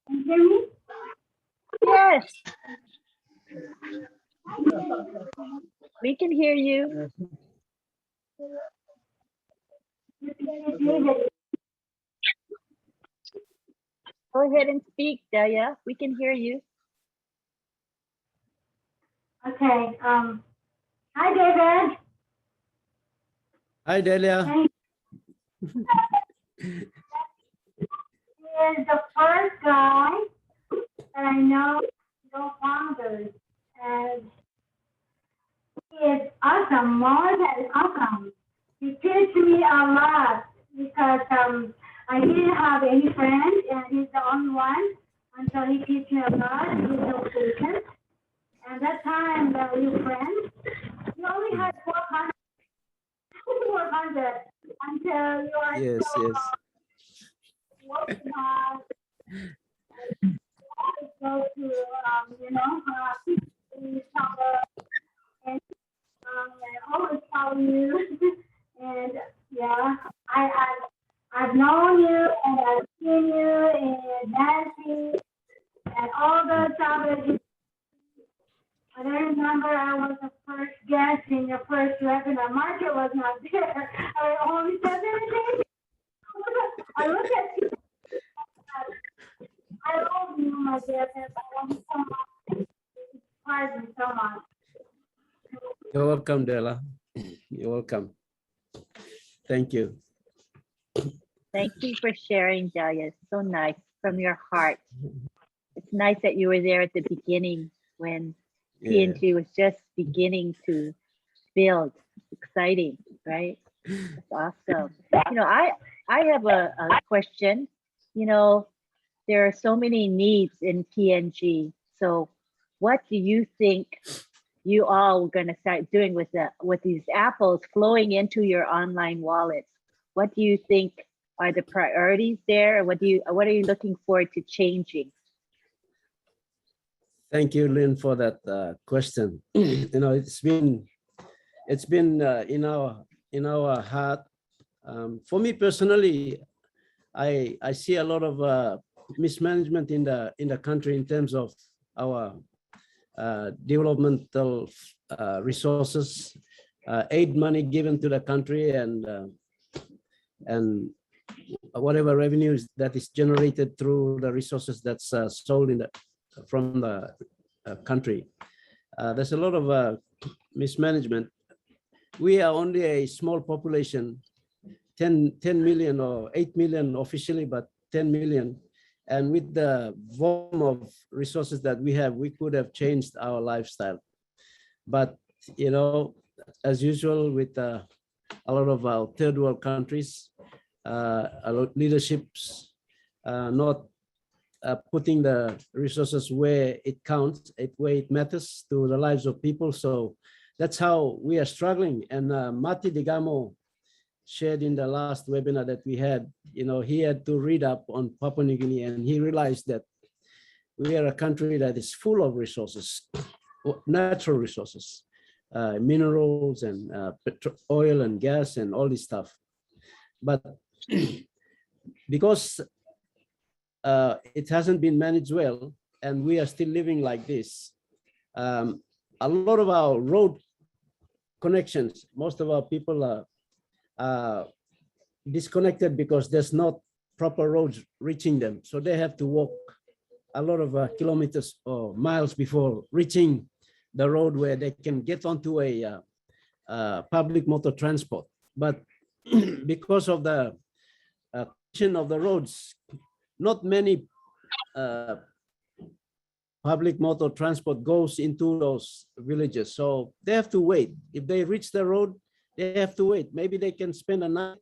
Can you hear me? Yes. We can hear you. Go ahead and speak, Delia. We can hear you. Okay. Hi, David. Hi, Delia. He is the first guy that I know no founders, and he is awesome, more than awesome. He teaches me a lot because I didn't have any friends, and he's the only one. And so he teaches me a lot. He's so patient. And that time that we were friends, you only had 400, 400 until you are Yes, so yes. working hard. Go to each other and always follow you. And yeah, I've known you and I've seen you and Nancy and all the travelers. But I remember I was the first guest in your first webinar. Margaret was not there. I only said everything. I look at you. I love you, my dear. I love you so much. It inspires me so much. You're welcome, Della. You're welcome. Thank you. Thank you for sharing, Delia. It's so nice from your heart. It's nice that you were there at the beginning when Yeah. PNG was just beginning to build. It's exciting, right? It's awesome. I have a question. There are so many needs in PNG. So what do you think you all are going to start doing with these apples flowing into your online wallets? What do you think are the priorities there? What are you looking forward to changing? Thank you, Lynn, for that question. It's been in our heart. For me personally, I see a lot of mismanagement in the country in terms of our developmental resources, aid money given to the country, and whatever revenues that is generated through the resources that's sold from the country. There's a lot of mismanagement. We are only a small population, 10 million or 8 million officially, but 10 million. And with the volume of resources that we have, we could have changed our lifestyle. But, as usual with a lot of our third world countries, a lot leaderships not putting the resources where it counts, where it matters to the lives of people. So that's how we are struggling. And Mati Digamo shared in the last webinar that we had, he had to read up on Papua New Guinea, and he realized that we are a country that is full of resources, natural resources, minerals and oil and gas and all this stuff. But because it hasn't been managed well, and we are still living like this, a lot of our road connections, most of our people are disconnected because there's not proper roads reaching them. So they have to walk a lot of kilometers or miles before reaching the road where they can get onto a public motor transport. But because of the condition of the roads, not many public motor transport goes into those villages. So they have to wait. If they reach the road, they have to wait. Maybe they can spend a night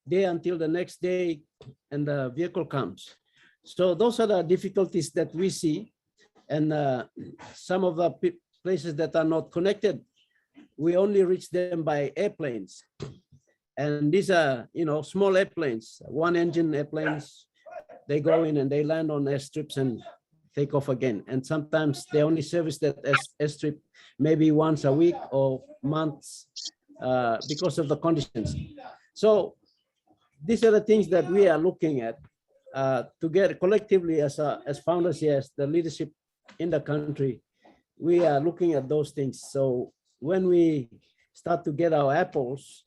there until the next day and the vehicle comes. So those are the difficulties that we see. And some of the places that are not connected, we only reach them by airplanes. And these are, small airplanes, one engine airplanes. They go in and they land on airstrips and take off again. And sometimes they only service that airstrip maybe once a week or months because of the conditions. So these are the things that we are looking at together collectively as founders here, as the leadership in the country. We are looking at those things. So when we start to get our apples,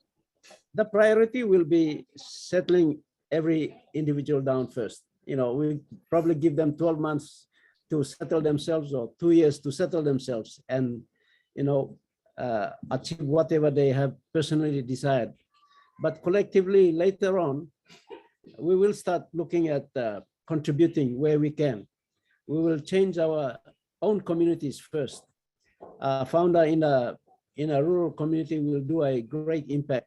the priority will be settling every individual down first. We probably give them 12 months to settle themselves or 2 years to settle themselves and, achieve whatever they have personally desired. But collectively later on, we will start looking at contributing where we can. We will change our own communities first. Founder in a rural community will do a great impact.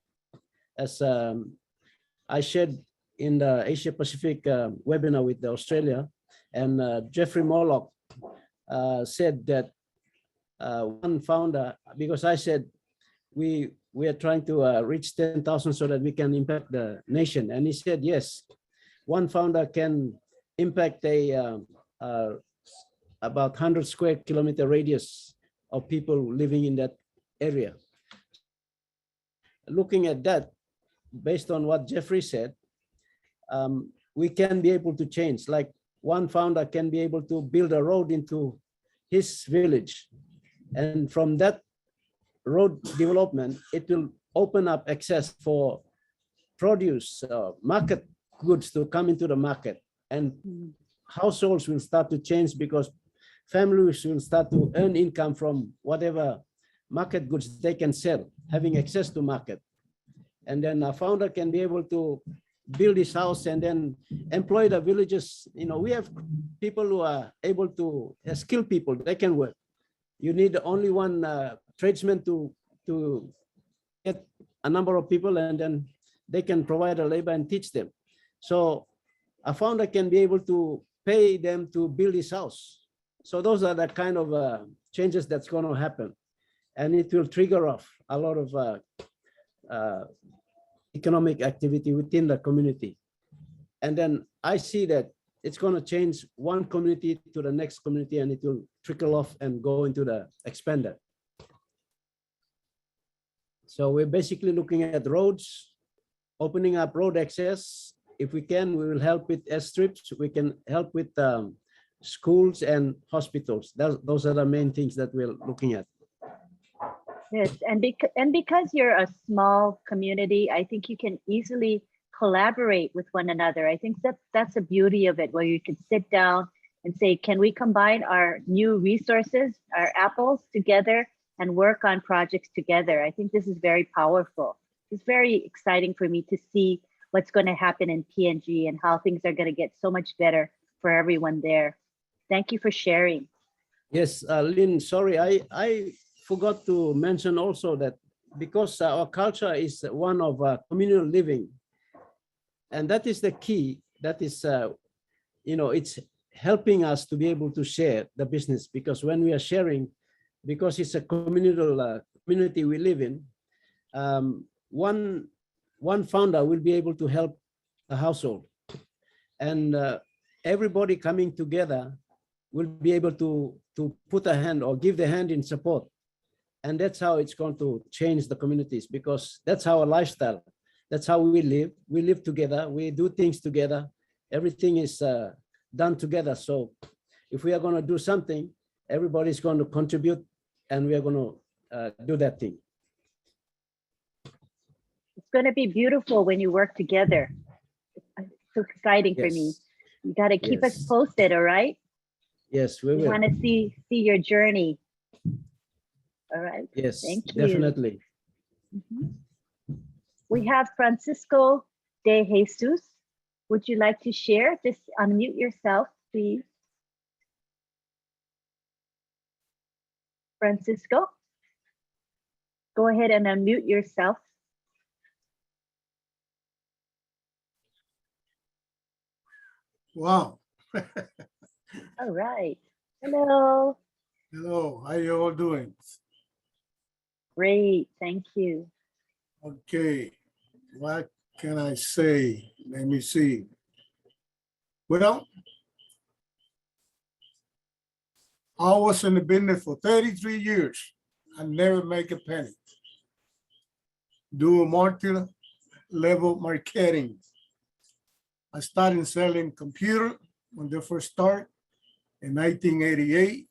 As I shared in the Asia Pacific webinar with Australia, and Jeffrey Morlock said that one founder, because I said we are trying to reach 10,000 so that we can impact the nation, and he said yes, one founder can impact about 100 square kilometer radius of people living in that area. Looking at that, based on what Jeffrey said, we can be able to change. Like one founder can be able to build a road into his village. And from that road development, it will open up access for produce, market goods to come into the market. And households will start to change because families will start to earn income from whatever market goods they can sell, having access to market. And then a founder can be able to build his house and then employ the villagers. We have people who are able to, skilled people, they can work. You need only one tradesman to get a number of people, and then they can provide a labor and teach them. So a founder can be able to pay them to build his house. So those are the kind of changes that's going to happen. And it will trigger off a lot of economic activity within the community. And then I see that it's going to change one community to the next community, and it will trickle off and go into the expander. So we're basically looking at roads, opening up road access. If we can, we will help with airstrips. We can help with schools and hospitals. Those are the main things that we're looking at. Yes, and because you're a small community, I think you can easily collaborate with one another. I think that's the beauty of it, where you can sit down and say, can we combine our new resources, our apples together and work on projects together? I think this is very powerful. It's very exciting for me to see what's going to happen in PNG and how things are going to get so much better for everyone there. Thank you for sharing. Yes, Lynn, sorry, I forgot to mention also that because our culture is one of communal living, and that is the key. That is, it's helping us to be able to share the business, because when we are sharing, because it's a communal community we live in, one founder will be able to help a household, and everybody coming together will be able to put a hand or give the hand in support. And that's how it's going to change the communities, because that's our lifestyle. That's how we live. We live together. We do things together. Everything is done together. So if we are going to do something, everybody's going to contribute, and we are going to do that thing. It's going to be beautiful when you work together. It's so exciting for me. You got to keep us posted, all right? Yes, we will. We want to see your journey. All right. Yes, thank you. Definitely. We have Francisco de Jesus. Would you like to share? Just unmute yourself, please. Francisco, go ahead and unmute yourself. Wow. All right. Hello. Hello, how you all doing? Great. Thank you. Okay, what can I say? Let me see. Well, I was in the business for 33 years. I never make a penny. Do multi-level marketing. I started selling computer when they first start in 1988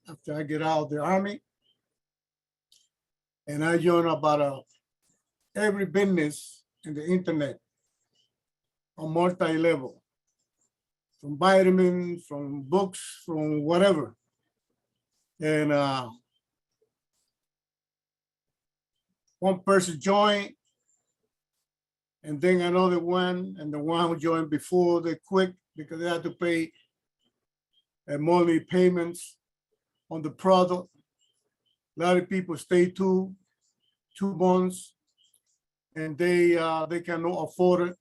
after I get out of the Army. And I joined about every business in the internet on multi-level, from vitamins, from books, from whatever. And one person joined, and then another one, and the one who joined before they quit because they had to pay monthly payments on the product. A lot of people stay 2 months, and they cannot afford it,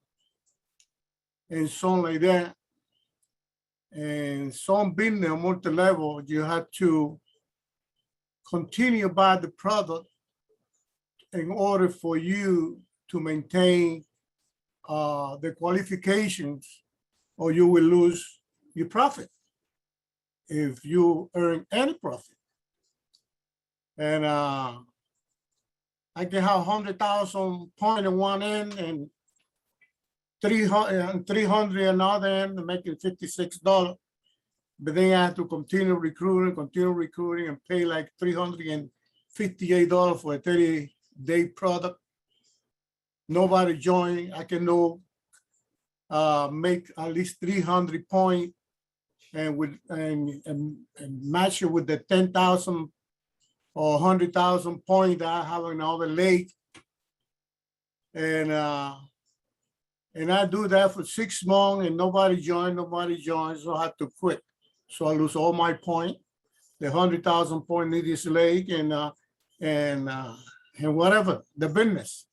and something like that. And some business multi-level, you have to continue buy the product in order for you to maintain the qualifications, or you will lose your profit if you earn any profit. And I can have 100,000 points in one end and 300 another end, making $56. But then I have to continue recruiting, and pay like $358 for a 30-day product. Nobody joined. I can make at least 300 points and match it with the 10,000 or 100,000 points that I have in all the lake. And I do that for 6 months and nobody joined, so I had to quit. So I lose all my points, the 100,000 point in this lake and whatever, the business.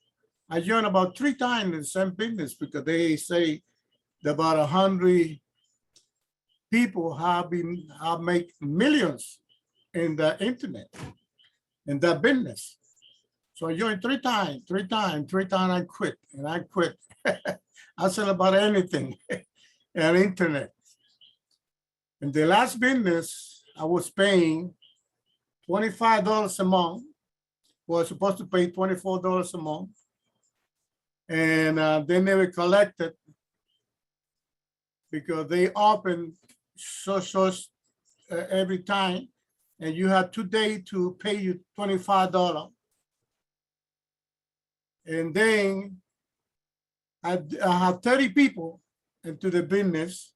I joined about 3 times in the same business because they say that about 100 people have made millions in the internet, in that business. So I joined 3 times, I quit, and I quit. I sell about anything on internet. In the last business, I was paying $25 a month. Was supposed to pay $24 a month. And they never collected because they open every time, and you have 2 days to pay you $25. And then I have 30 people into the business,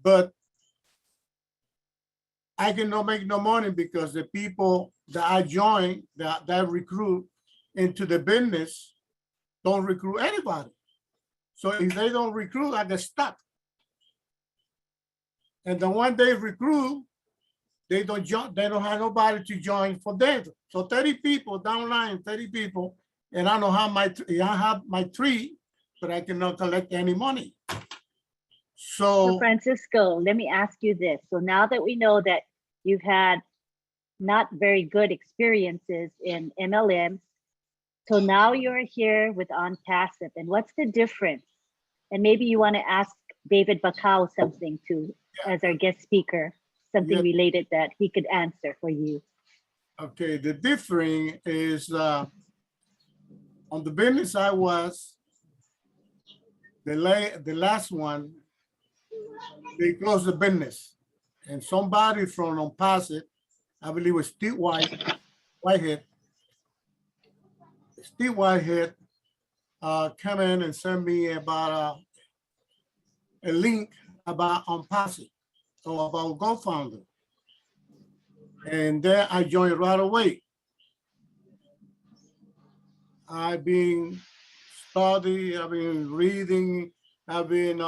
but I cannot make no money because the people that I join, that recruit into the business, don't recruit anybody. So if they don't recruit, I get stuck. And the one they recruit, they don't have nobody to join for them. So 30 people downline, 30 people, and I don't have I have my 3, but I cannot collect any money. So Francisco, let me ask you this. So now that we know that you've had not very good experiences in MLMs, so now you're here with OnPassive, and what's the difference? And maybe you want to ask David Bakau something too, as our guest speaker, something related that he could answer for you. Okay, the difference is on the business I was, the last one, they closed the business. And somebody from OnPassive, I believe it was Steve Whitehead, come in and send me about a link about OnPassive or about GoFounder. And then I joined right away. I've been studying, I've been reading, I've been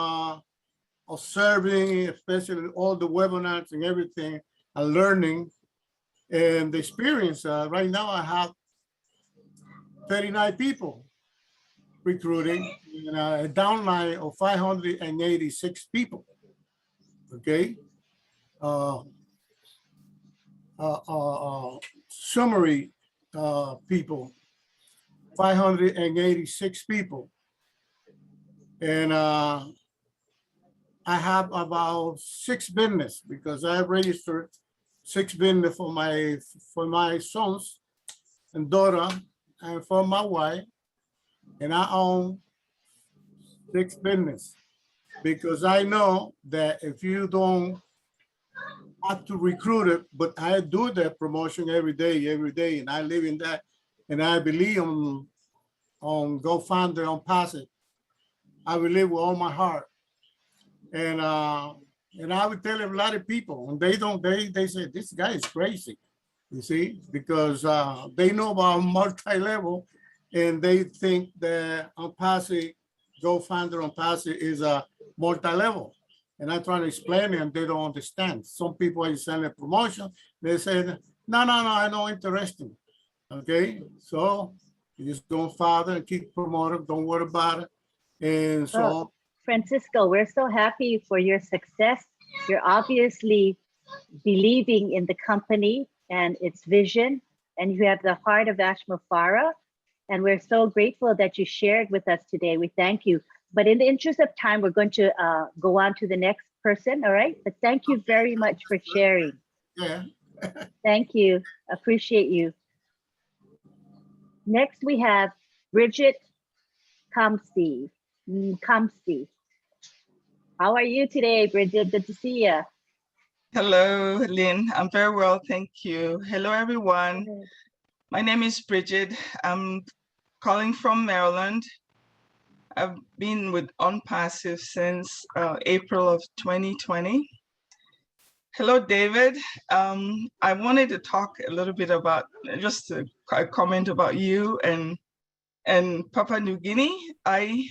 observing, especially all the webinars and everything, and learning. And the experience, right now I have 39 people recruiting and a downline of 586 people. Okay. Summary people, 586 people. And I have about 6 business because I registered 6 business for my sons and daughter and for my wife. And I own 6 business because I know that if you don't have to recruit it, but I do that promotion every day, and I live in that, and I believe on Go Find It, OnPassive. I believe with all my heart, and I would tell a lot of people, and they say this guy is crazy, you see, because they know about multi-level, and they think that OnPassive, Go Find It, OnPassive is a multi-level. And I try to explain it and they don't understand. Some people are selling a promotion. They say, no, I don't interested. Okay, so you just don't father and keep promoting. Don't worry about it. And so, Oh, Francisco, we're so happy for your success. You're obviously believing in the company and its vision, and you have the heart of Ashma Farah. And we're so grateful that you shared with us today. We thank you. But in the interest of time, we're going to go on to the next person, all right? But thank you very much for sharing. yeah. Thank you, appreciate you. Next, we have Bridget Kamsi. How are you today, Bridget? Good to see you. Hello, Lynn. I'm very well, thank you. Hello, everyone. My name is Bridget. I'm calling from Maryland. I've been with OnPassive since April of 2020. Hello, David. I wanted to talk a little bit about, just a comment about you and Papua New Guinea. I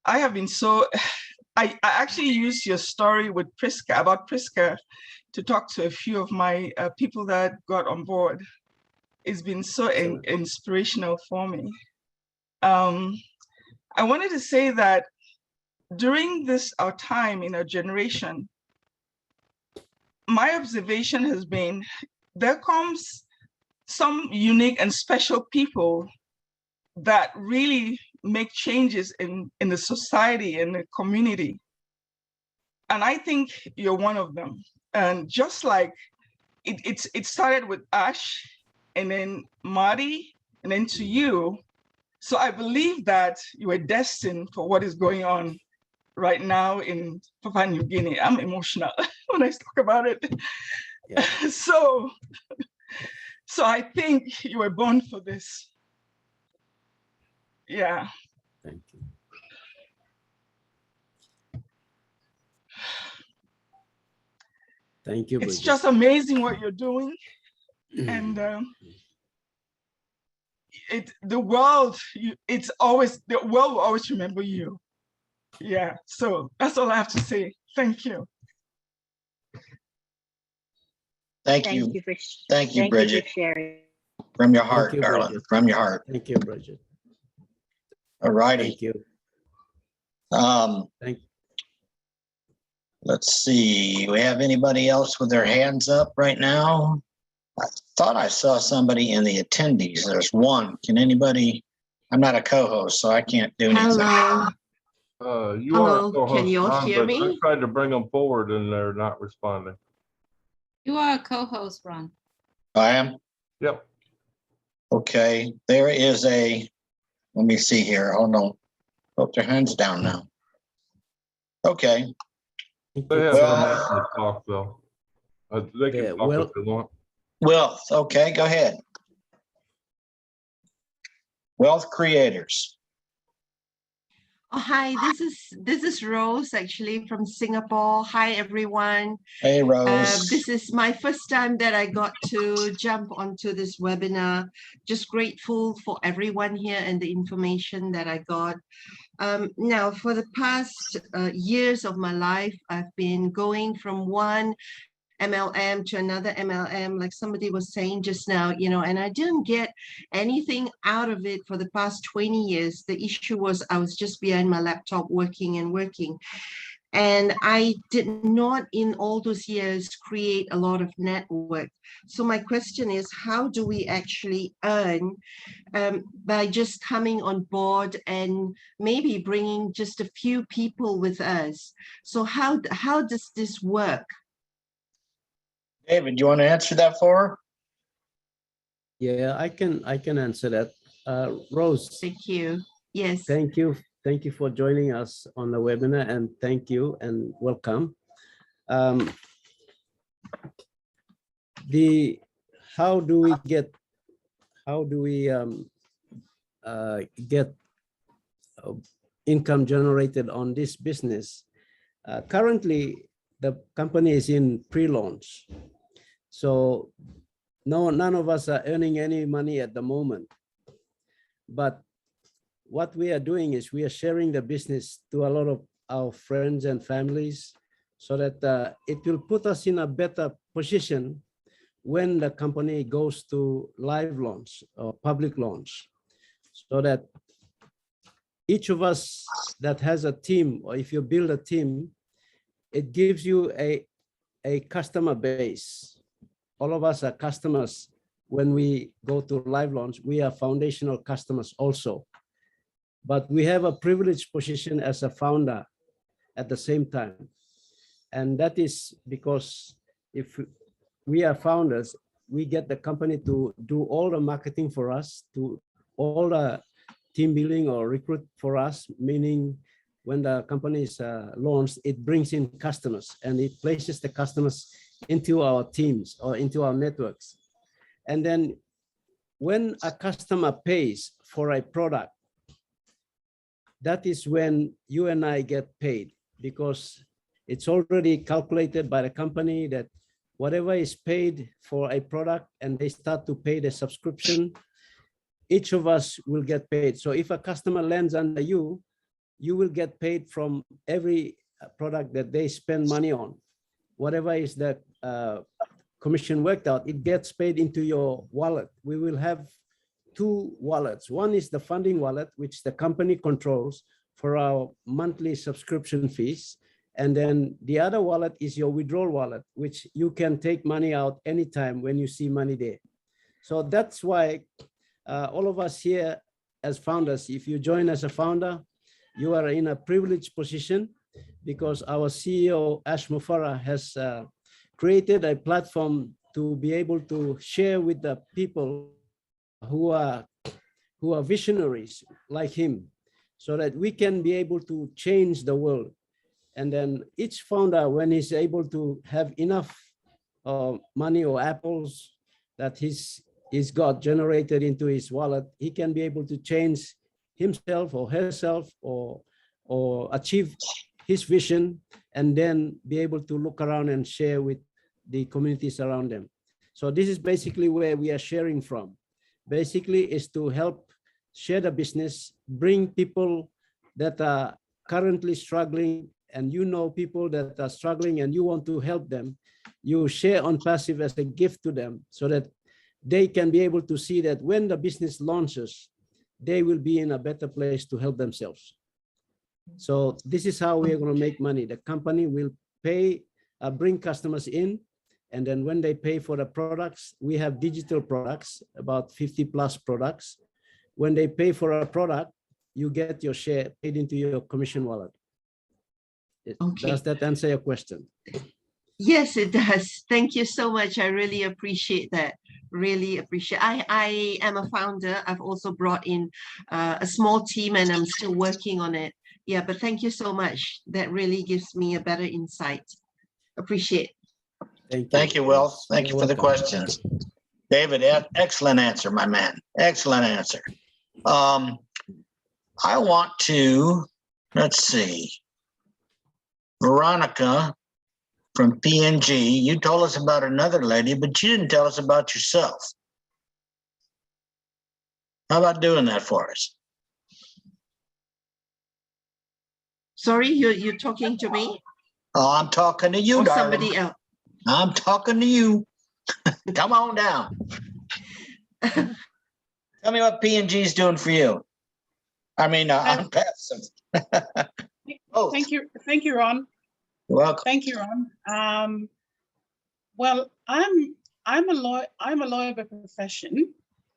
have been so, I actually used your story with Priska, about Priska, to talk to a few of my people that got on board. It's been so inspirational for me. I wanted to say that during this, our time in our generation, my observation has been there comes some unique and special people that really make changes in the society and the community. And I think you're one of them. And just like it started with Ash and then Marty and then to you. So I believe that you are destined for what is going on right now in Papua New Guinea. I'm emotional when I talk about it. Yeah. So I think you were born for this. Yeah. Thank you. Thank you, Bridget. It's just amazing what you're doing. And the world will always remember you. Yeah, so that's all I have to say. Thank you. Thank you. Thank you, Bridget. For sharing. From your heart, darling. From your heart. Thank you, Bridget. All righty. Thank you. Thank you. Let's see. Do we have anybody else with their hands up right now? I thought I saw somebody in the attendees. There's one. Can anybody? I'm not a co-host, so I can't do anything. Hello. You Hello, are a co-host, can you all Ron, hear but I me? tried to bring them forward and they're not responding. You are a co-host, Ron. I am? Yep. Okay. There is a, let me see here. Hold on. Put their hands down now. Okay. They have permission to talk, though. They can talk if they want. Wealth. Okay, go ahead. Wealth creators. Oh, hi, this is Rose, actually from Singapore. Hi, everyone. Hey, Rose. This is my first time that I got to jump onto this webinar. Just grateful for everyone here and the information that I got. Now, for the past years of my life, I've been going from one MLM to another MLM, like somebody was saying just now, and I didn't get anything out of it for the past 20 years. The issue was I was just behind my laptop working and working. And I did not, in all those years, create a lot of network. So my question is, how do we actually earn by just coming on board and maybe bringing just a few people with us? So how does this work? David, do you want to answer that for her? Yeah, I can answer that. Rose. Thank you. Yes. Thank you. Thank you for joining us on the webinar, and thank you and welcome. How do we get income generated on this business? Currently, the company is in pre-launch, so none of us are earning any money at the moment. But what we are doing is we are sharing the business to a lot of our friends and families, so that it will put us in a better position when the company goes to live launch or public launch, so that each of us that has a team, or if you build a team, it gives you a customer base. All of us are customers. When we go to live launch, we are foundational customers also. But we have a privileged position as a founder at the same time. And that is because if we are founders, we get the company to do all the marketing for us, to all the team building or recruit for us, meaning when the company is launched, it brings in customers and it places the customers into our teams or into our networks. And then when a customer pays for a product, that is when you and I get paid, because it's already calculated by the company that whatever is paid for a product and they start to pay the subscription, each of us will get paid. So if a customer lands under you, you will get paid from every product that they spend money on. Whatever is the commission worked out, it gets paid into your wallet. We will have two wallets. One is the funding wallet, which the company controls for our monthly subscription fees. And then the other wallet is your withdrawal wallet, which you can take money out anytime when you see money there. So that's why all of us here as founders, if you join as a founder, you are in a privileged position, because our CEO, Ash Mufarah, has created a platform to be able to share with the people who are visionaries like him, so that we can be able to change the world. And then each founder, when he's able to have enough money or apples that he's got generated into his wallet, he can be able to change himself or herself or achieve his vision, and then be able to look around and share with the communities around them. So this is basically where we are sharing from. Basically is to help share the business, bring people that are currently struggling, and people that are struggling and you want to help them. You share OnPassive as a gift to them, so that they can be able to see that when the business launches, they will be in a better place to help themselves. So this is how we are going to make money. The company will pay, bring customers in, and then when they pay for the products, we have digital products, about 50 plus products. When they pay for a product, you get your share paid into your commission wallet. Okay. Does that answer your question? Yes, it does. Thank you so much. I really appreciate that. Really appreciate. I am a founder. I've also brought in a small team, and I'm still working on it. Yeah, but thank you so much. That really gives me a better insight. Appreciate. Thank you, Will. Thank you for the questions. David, excellent answer, my man. Excellent answer. I want to, let's see, Veronica from PNG, you told us about another lady, but you didn't tell us about yourself. How about doing that for us? Sorry, you're talking to me? Oh, I'm talking to you, or darling. somebody else. I'm talking to you. Come on down. Tell me what P&G is doing for you. I mean, OnPassive. Both. Thank you, Ron. You're welcome. Thank you, Ron. Well, I'm a lawyer by profession.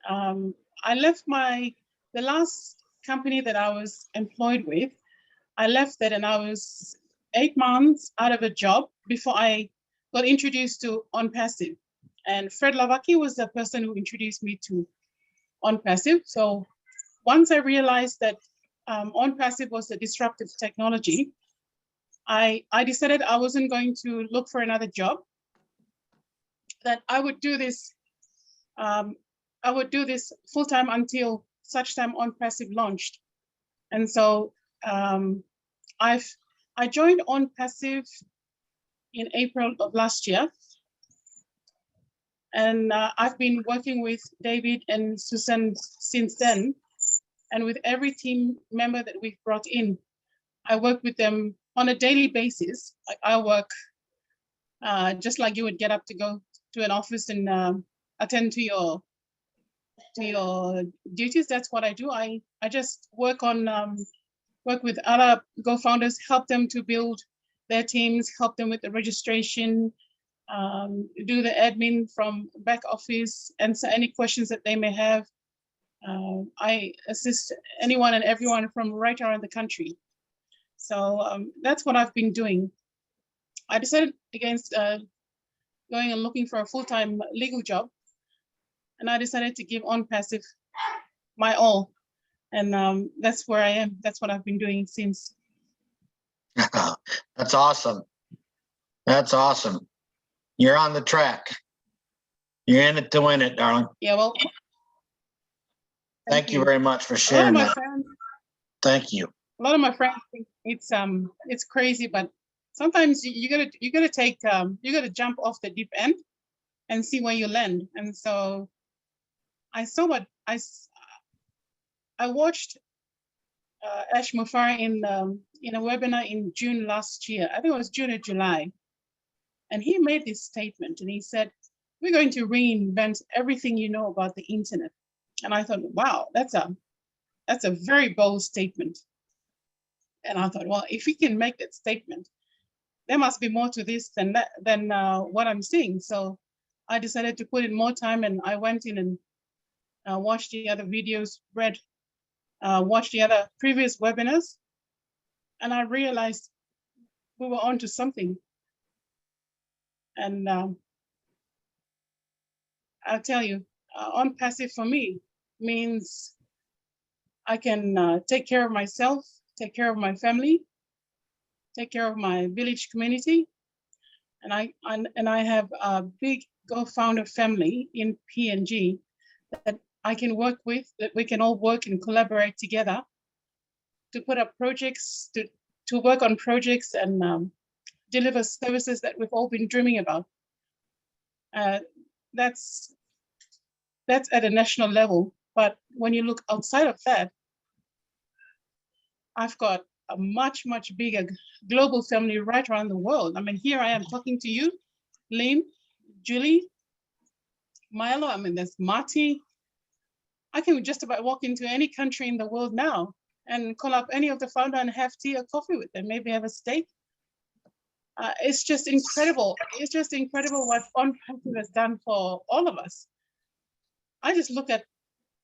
I left the last company that I was employed with. I left that and I was 8 months out of a job before I got introduced to OnPassive. And Fred Lavaki was the person who introduced me to OnPassive. So once I realized that OnPassive was a disruptive technology, I decided I wasn't going to look for another job, that I would do this full-time until such time OnPassive launched. And so I joined OnPassive in April of last year. And I've been working with David and Susan since then. And with every team member that we've brought in, I work with them on a daily basis. Like I work just like you would get up to go to an office and attend to your duties. That's what I do. I just work with other Go founders, help them to build their teams, help them with the registration, do the admin from back office, answer any questions that they may have. I assist anyone and everyone from right around the country. So that's what I've been doing. I decided against going and looking for a full-time legal job, and I decided to give OnPassive my all. And that's where I am. That's what I've been doing since. That's awesome. That's awesome. You're on the track. You're in it to win it, darling. Yeah, well. Thank you very much for sharing that. Thank you. A lot of my friends think it's crazy, but sometimes you gotta jump off the deep end and see where you land. And so I saw what I watched Ash Mufara in a webinar in June last year. I think it was June or July. And he made this statement and he said, we're going to reinvent everything you know about the internet. And I thought, wow, that's a very bold statement. And I thought, well, if he can make that statement, there must be more to this than what I'm seeing. So I decided to put in more time, and I went in and watched the other videos, watched the other previous webinars, and I realized we were onto something. And I'll tell you, OnPassive for me means I can take care of myself, take care of my family, take care of my village community, and I have a big Go founder family in P&G that I can work with, that we can all work and collaborate together to put up projects, to work on projects and deliver services that we've all been dreaming about. That's at a national level, but when you look outside of that, I've got a much, much bigger global family right around the world. I mean, here I am talking to you, LYNN, Julie, Milo, I mean, there's Marty. I can just about walk into any country in the world now and call up any of the founder and have tea or coffee with them, maybe have a steak. It's just incredible. It's just incredible what OnPassive has done for all of us. I just look at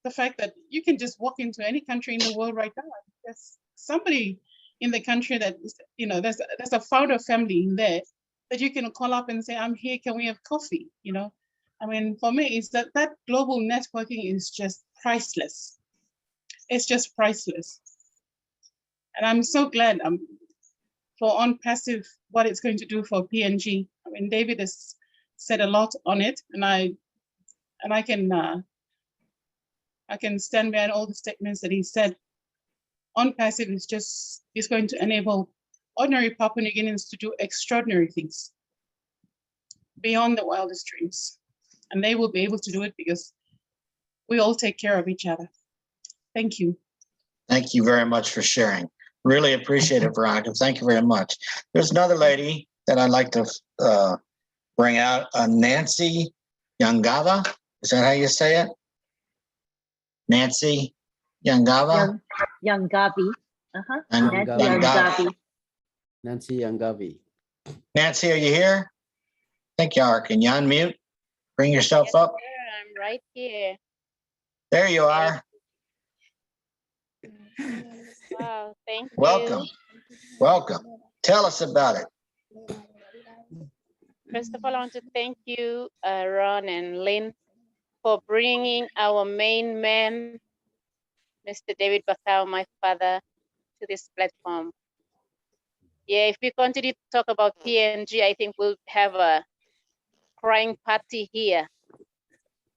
the fact that you can just walk into any country in the world right now. There's somebody in the country that, you know, there's a founder family in there that you can call up and say, I'm here, can we have coffee? You know, I mean, for me, it's that global networking is just priceless. It's just priceless. And I'm so glad for OnPassive, what it's going to do for P&G. I mean, David has said a lot on it, and I can stand behind all the statements that he said. OnPassive is going to enable ordinary Papua New Guineans to do extraordinary things beyond the wildest dreams. And they will be able to do it because we all take care of each other. Thank you. Thank you very much for sharing. Really appreciate it, Veronica. Thank you very much. There's another lady that I'd like to bring out Nancy Yangava. Is that how you say it? Nancy Yangava? Young Gabi. Uh-huh. Nancy Nancy Young Gabi. Nancy Yangavi. Nancy, are you here? I think you are. Can you unmute? Bring yourself up. I'm right here. There you are. Wow, thank Welcome. you. Welcome. Tell us about it. First of all, I want to thank you, Ron and Lynn, for bringing our main man, Mr. David Bakau, my father, to this platform. Yeah, if we continue to talk about PNG, I think we'll have a crying party here.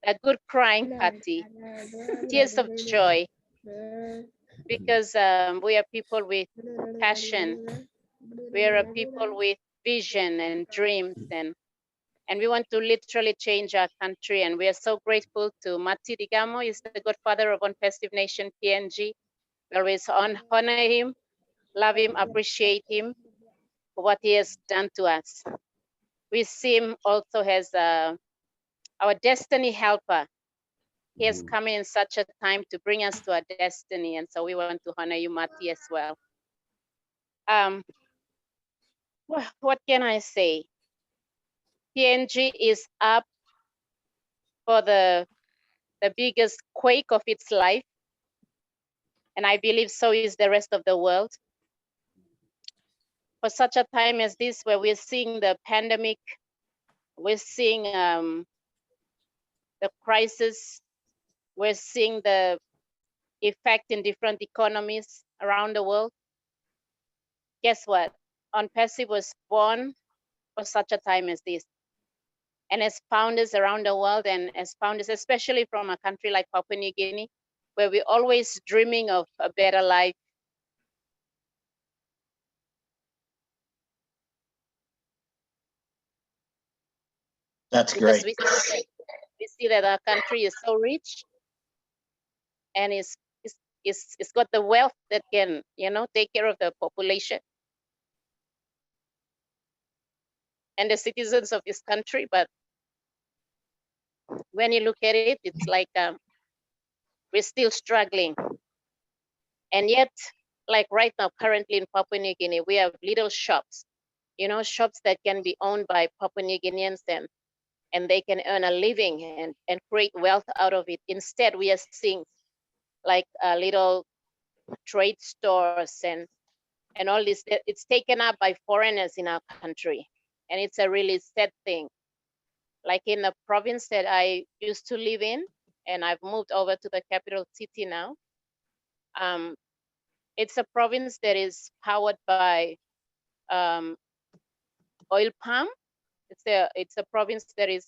A good crying party. Tears of joy. Because we are people with passion. We are a people with vision and dreams, and we want to literally change our country. And we are so grateful to Mati Digamo, is the godfather of OnPassive Nation PNG. We always honor him, love him, appreciate him for what he has done to us. We see him also as our destiny helper. He has come in such a time to bring us to our destiny. And so we want to honor you, Mati, as well. What can I say? PNG is up for the biggest quake of its life. And I believe so is the rest of the world. For such a time as this, where we're seeing the pandemic, we're seeing the crisis, we're seeing the effect in different economies around the world. Guess what? OnPassive was born for such a time as this. And as founders around the world, and as founders, especially from a country like Papua New Guinea, where we're always dreaming of a better life. That's Because great. we see that our country is so rich, and it's got the wealth that can, take care of the population and the citizens of this country. But when you look at it, it's like we're still struggling. And yet, like right now, currently in Papua New Guinea, we have little shops, shops that can be owned by Papua New Guineans, and they can earn a living and create wealth out of it. Instead, we are seeing like little trade stores and all this. It's taken up by foreigners in our country. And it's a really sad thing. Like in the province that I used to live in, and I've moved over to the capital city now. It's a province that is powered by oil palm. It's a province that is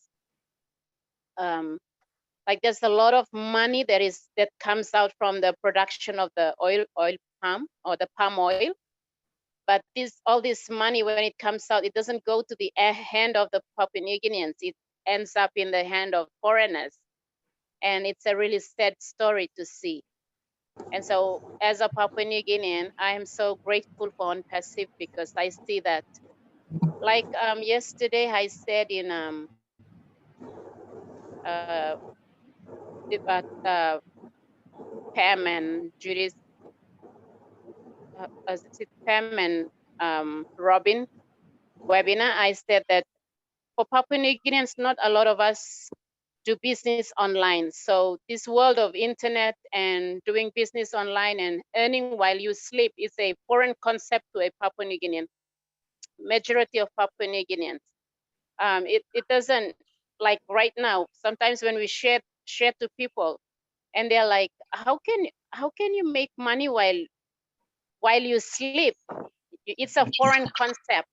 like there's a lot of money that comes out from the production of the oil palm or the palm oil. But all this money, when it comes out, it doesn't go to the hand of the Papua New Guineans. It ends up in the hand of foreigners. And it's a really sad story to see. And so as a Papua New Guinean, I am so grateful for OnPassive, because I see that. Like yesterday, I said in Pam and Judy's, Pam and Robin webinar, I said that for Papua New Guineans, not a lot of us do business online. So this world of internet and doing business online and earning while you sleep is a foreign concept to a Papua New Guinean. Majority of Papua New Guineans. It doesn't, like right now, sometimes when we share to people and they're like, how can you make money while you sleep? It's a foreign concept.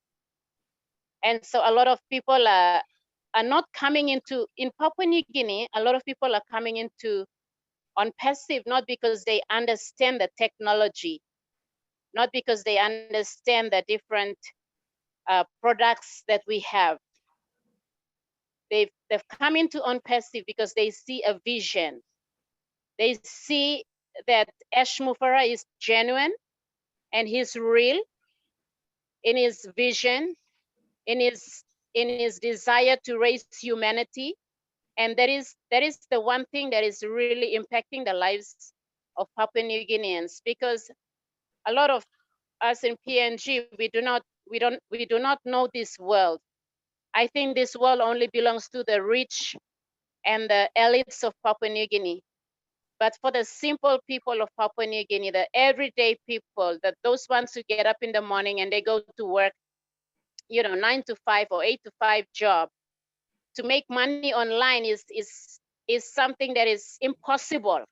And so a lot of people are not coming into, in Papua New Guinea, a lot of people are coming into OnPassive, not because they understand the technology, not because they understand the different products that we have. They've come into OnPassive because they see a vision. They see that Ash Mufara is genuine and he's real in his vision, in his in his desire to raise humanity. And that is the one thing that is really impacting the lives of Papua New Guineans, because a lot of us in PNG, we do not know this world. I think this world only belongs to the rich and the elites of Papua New Guinea. But for the simple people of Papua New Guinea, the everyday people, that those ones who get up in the morning and they go to work, 9 to 5 or 8 to 5 job, to make money online is something that is impossible.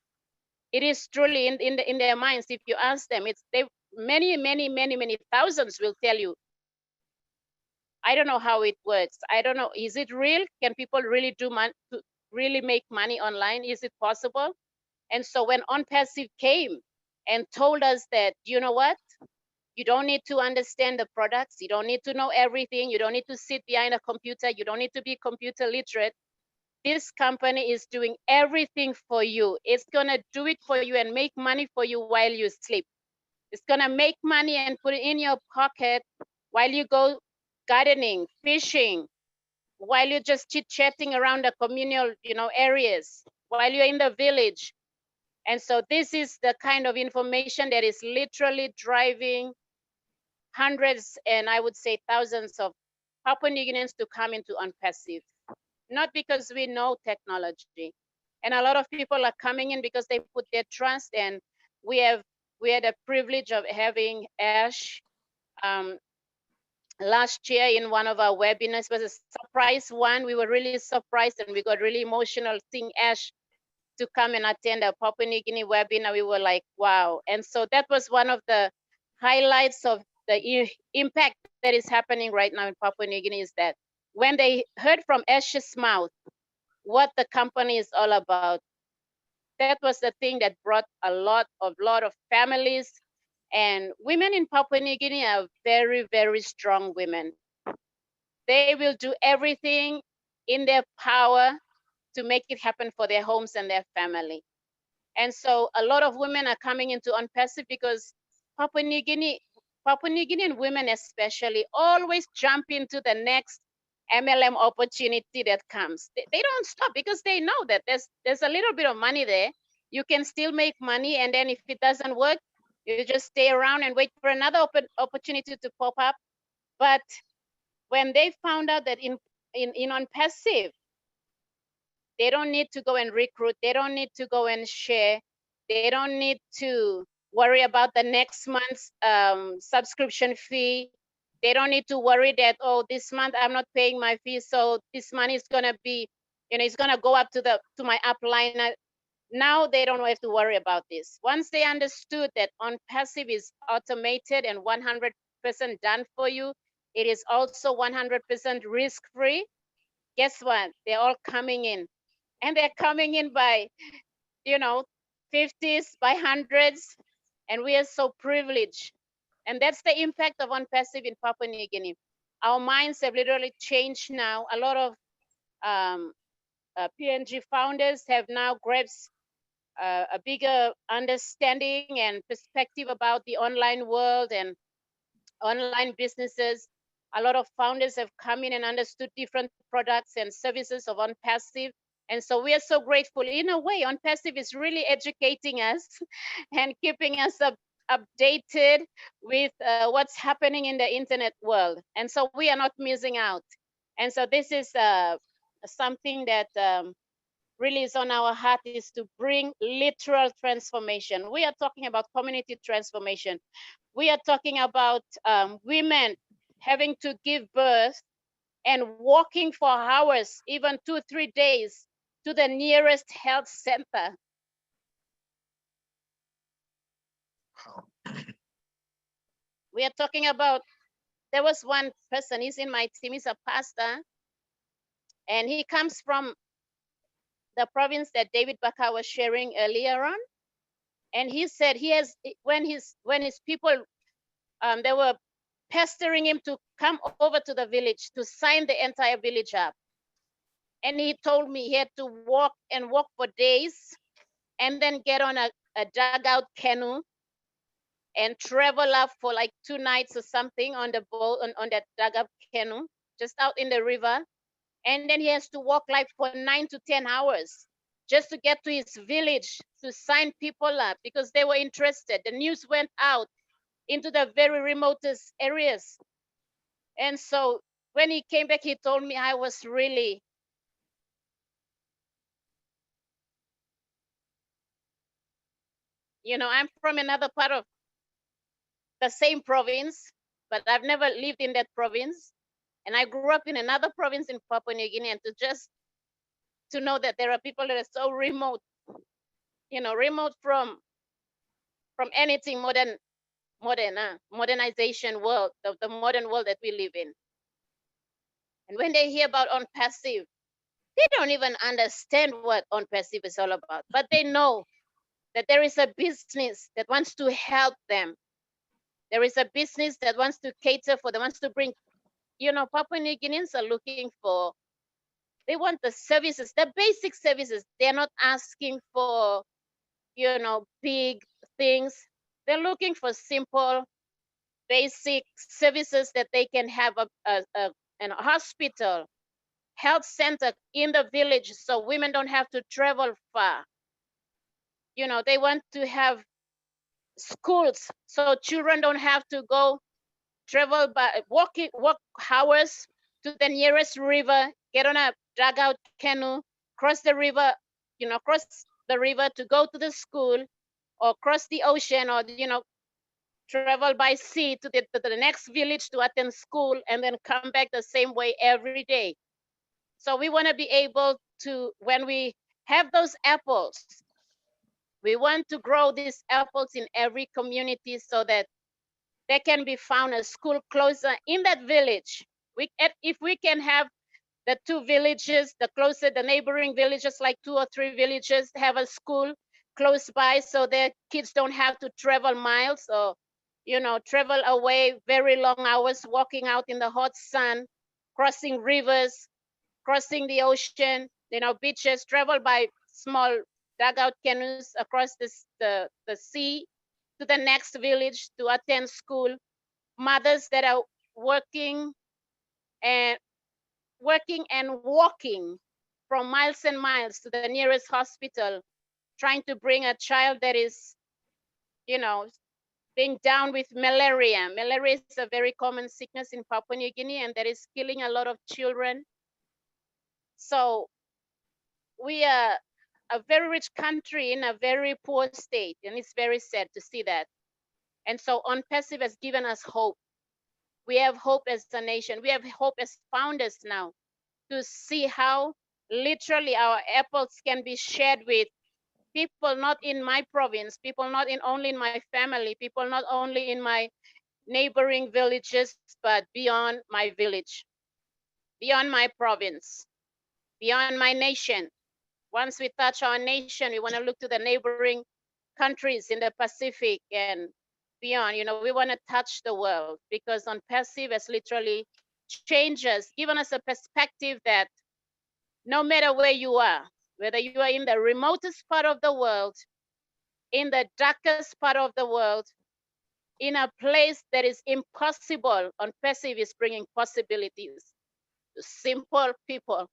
It is truly in their minds. If you ask them, many thousands will tell you, I don't know how it works. I don't know. Is it real? Can people really really make money online? Is it possible? And so when OnPassive came and told us that, you know what? You don't need to understand the products. You don't need to know everything. You don't need to sit behind a computer. You don't need to be computer literate. This company is doing everything for you. It's gonna do it for you and make money for you while you sleep. It's gonna make money and put it in your pocket while you go gardening, fishing, while you're just chit-chatting around the communal, areas, while you're in the village. And so this is the kind of information that is literally driving hundreds and I would say thousands of Papua New Guineans to come into OnPassive. Not because we know technology. And a lot of people are coming in because they put their trust, and we had the privilege of having Ash last year in one of our webinars. It was a surprise one. We were really surprised and we got really emotional seeing Ash to come and attend a Papua New Guinea webinar. We were like, wow. And so that was one of the highlights of the impact that is happening right now in Papua New Guinea, is that when they heard from Ash's mouth what the company is all about, that was the thing that brought a lot of families. And women in Papua New Guinea are very, very strong women. They will do everything in their power to make it happen for their homes and their family. And so a lot of women are coming into OnPassive because Papua New Guinean women especially always jump into the next MLM opportunity that comes. They don't stop because they know that there's a little bit of money there. You can still make money, and then if it doesn't work, you just stay around and wait for another opportunity to pop up. But when they found out that in OnPassive, they don't need to go and recruit. They don't need to go and share. They don't need to worry about the next month's subscription fee. They don't need to worry that, oh, this month I'm not paying my fee, so this money is gonna be, it's gonna go up to my upline. Now they don't have to worry about this. Once they understood that OnPassive is automated and 100% done for you, it is also 100% risk-free. Guess what? They're all coming in. And they're coming in by, 50s, by hundreds, and we are so privileged. And that's the impact of OnPassive in Papua New Guinea. Our minds have literally changed now. A lot of PNG founders have now grasped a bigger understanding and perspective about the online world and online businesses. A lot of founders have come in and understood different products and services of OnPassive. And so we are so grateful. In a way, OnPassive is really educating us and keeping us updated with what's happening in the internet world. And so we are not missing out. And so this is something that really is on our heart, is to bring literal transformation. We are talking about community transformation. We are talking about women having to give birth and walking for hours, even 2-3 days, to the nearest health center. We are talking about, there was one person, he's in my team, he's a pastor, and he comes from the province that David Bakau was sharing earlier on. And he said he has, when his people, they were pestering him to come over to the village to sign the entire village up. And he told me he had to walk for days and then get on a dugout canoe and travel up for like 2 nights or something on the boat, on that dugout canoe, just out in the river. And then he has to walk like for 9 to 10 hours just to get to his village to sign people up because they were interested. The news went out into the very remotest areas. And so when he came back, he told me I was really, I'm from another part of the same province, but I've never lived in that province. And I grew up in another province in Papua New Guinea, and to know that there are people that are so remote, remote from anything modernization world, the modern world that we live in. And when they hear about OnPassive, they don't even understand what OnPassive is all about, but they know that there is a business that wants to help them. There is a business that wants to cater for them, wants to bring, Papua New Guineans are looking for, they want the services, the basic services. They're not asking for, big things. They're looking for simple, basic services that they can have a hospital, health center in the village so women don't have to travel far. They want to have schools so children don't have to go travel by walk hours to the nearest river, get on a dugout canoe, cross the river, to go to the school, or cross the ocean, or travel by sea to the next village to attend school and then come back the same way every day. So we want to be able to, when we have those apples, we want to grow these apples in every community so that there can be found a school closer in that village. If we can have the two villages, the neighboring villages, like 2 or 3 villages, have a school close by so their kids don't have to travel miles or, travel away very long hours, walking out in the hot sun, crossing rivers, crossing the ocean, beaches, travel by small dugout canoes across the sea to the next village to attend school. Mothers that are working and walking from miles and miles to the nearest hospital, trying to bring a child that is, being down with malaria. Malaria is a very common sickness in Papua New Guinea, and that is killing a lot of children. So we are a very rich country in a very poor state, and it's very sad to see that. And so OnPassive has given us hope. We have hope as a nation. We have hope as founders now to see how literally our apples can be shared with people not in my province, people not only in my family, people not only in my neighboring villages, but beyond my village, beyond my province, beyond my nation. Once we touch our nation, we want to look to the neighboring countries in the Pacific and beyond. We want to touch the world, because OnPassive has literally changed us, given us a perspective that no matter where you are, whether you are in the remotest part of the world, in the darkest part of the world, in a place that is impossible, OnPassive is bringing possibilities to simple people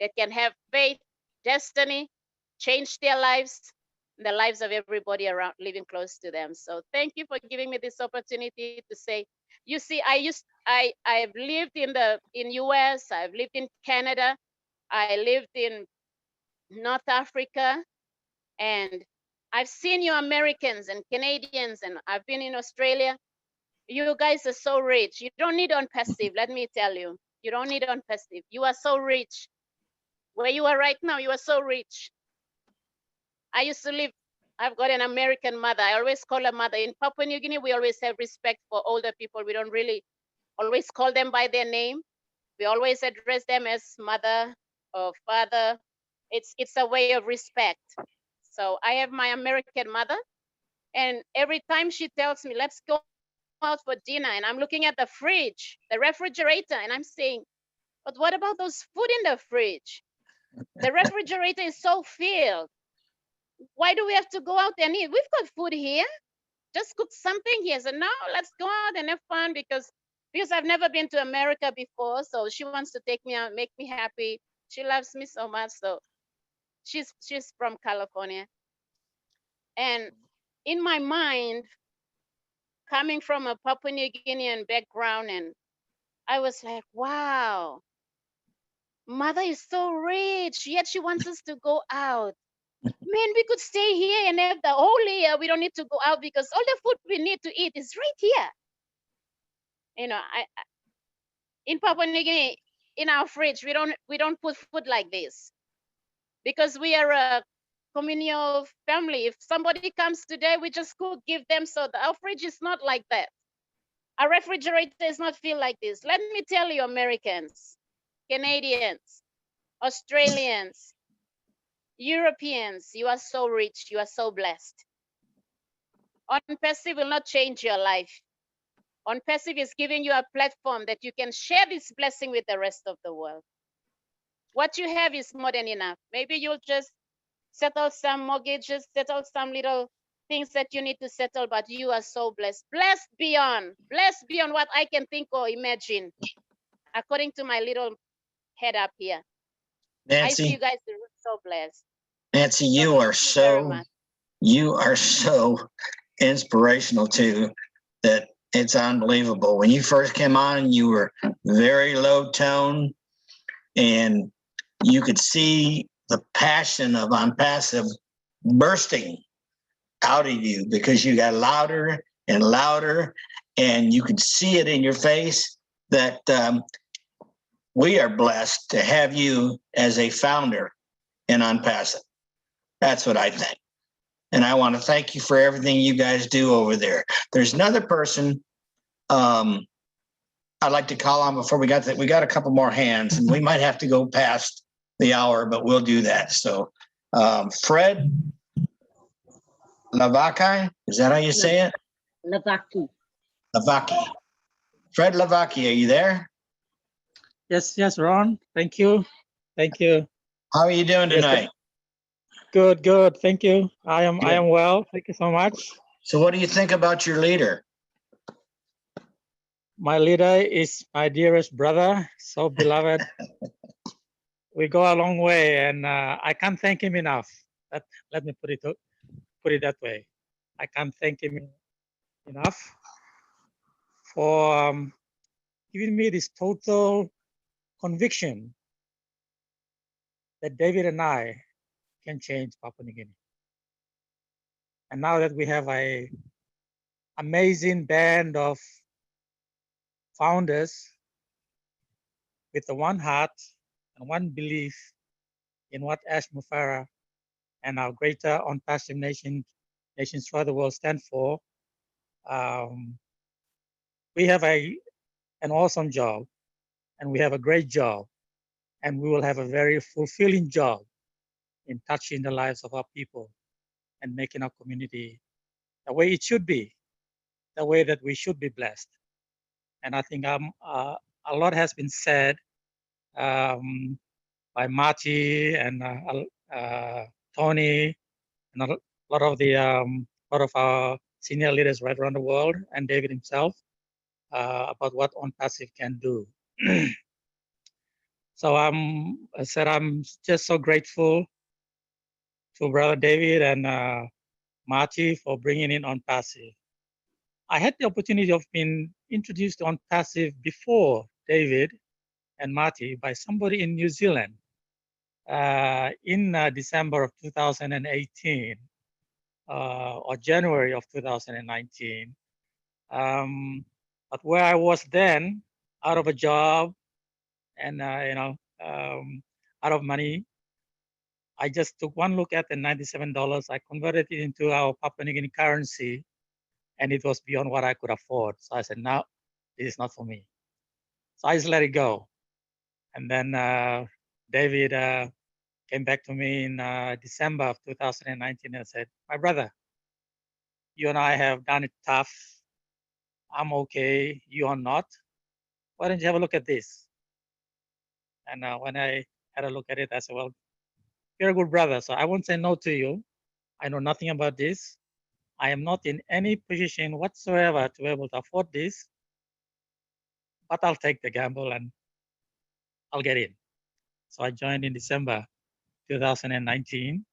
that can have faith, destiny, change their lives, and the lives of everybody around living close to them. So thank you for giving me this opportunity to say, you see, I've lived in US, I've lived in Canada, I lived in North Africa, and I've seen you Americans and Canadians, and I've been in Australia. You guys are so rich. You don't need OnPassive, let me tell you. You don't need OnPassive. You are so rich. Where you are right now, you are so rich. I used to live, I've got an American mother. I always call her mother. In Papua New Guinea, we always have respect for older people. We don't really always call them by their name. We always address them as mother or father. It's a way of respect. So I have my American mother, and every time she tells me, let's go out for dinner, and I'm looking at the fridge, the refrigerator, and I'm saying, but what about those food in the fridge? The refrigerator is so filled. Why do we have to go out and eat? We've got food here. Just cook something here. So no, let's go out and have fun, because because I've never been to America before. So she wants to take me out, make me happy. She loves me so much. So she's from California. And in my mind, coming from a Papua New Guinean background, and I was like, wow, mother is so rich, yet she wants us to go out. Man, we could stay here and have the whole year. We don't need to go out because all the food we need to eat is right here. You know, in Papua New Guinea, in our fridge, we don't put food like this because we are a communal family. If somebody comes today, we just cook, give them. So our fridge is not like that. Our refrigerator is not filled like this. Let me tell you, Americans, Canadians, Australians, Europeans, you are so rich, you are so blessed. OnPassive will not change your life. OnPassive is giving you a platform that you can share this blessing with the rest of the world. What you have is more than enough. Maybe you'll just settle some mortgages, settle some little things that you need to settle, but you are so blessed. Blessed beyond what I can think or imagine, according to my little head up here. Nancy, I see you guys are so blessed. Nancy, you are so inspirational too, that it's unbelievable. When you first came on, you were very low tone, and you could see the passion of OnPassive bursting out of you because you got louder and louder, and you could see it in your face that we are blessed to have you as a founder in OnPassive. That's what I think. And I want to thank you for everything you guys do over there. There's another person I'd like to call on before we got a couple more hands, and we might have to go past the hour, but we'll do that. So Fred Lavaki, is that how you say it? Lavaki. Lavaki. Fred Lavaki, are you there? Yes, Ron. Thank you. How are you doing tonight? Good. Thank you. I am well. Thank you so much. So what do you think about your leader? My leader is my dearest brother, so beloved. We go a long way, and I can't thank him enough. Let me put it that way. I can't thank him enough for giving me this total conviction that David and I can change Papua New Guinea. And now that we have an amazing band of founders with the one heart and one belief in what Ash Mufara and our greater OnPassive nations throughout the world stand for, we have an awesome job, and we have a great job, and we will have a very fulfilling job in touching the lives of our people and making our community the way it should be, the way that we should be blessed. And I think a lot has been said by Marty and Tony, and a lot of our senior leaders right around the world, and David himself, about what OnPassive can do. So I said I'm just so grateful to Brother David and Marty for bringing in OnPassive. I had the opportunity of being introduced to OnPassive before David and Marty by somebody in New Zealand in December of 2018 or January of 2019. But where I was then, out of a job and out of money, I just took one look at the $97. I converted it into our Papua New Guinea currency, and it was beyond what I could afford. So I said, no, this is not for me. So I just let it go. And then David came back to me in December of 2019 and said, my brother, you and I have done it tough. I'm okay, you are not. Why don't you have a look at this? And when I had a look at it, I said, well, you're a good brother, so I won't say no to you. I know nothing about this. I am not in any position whatsoever to be able to afford this. but I'll take the gamble and I'll get in. So I joined in December 2019.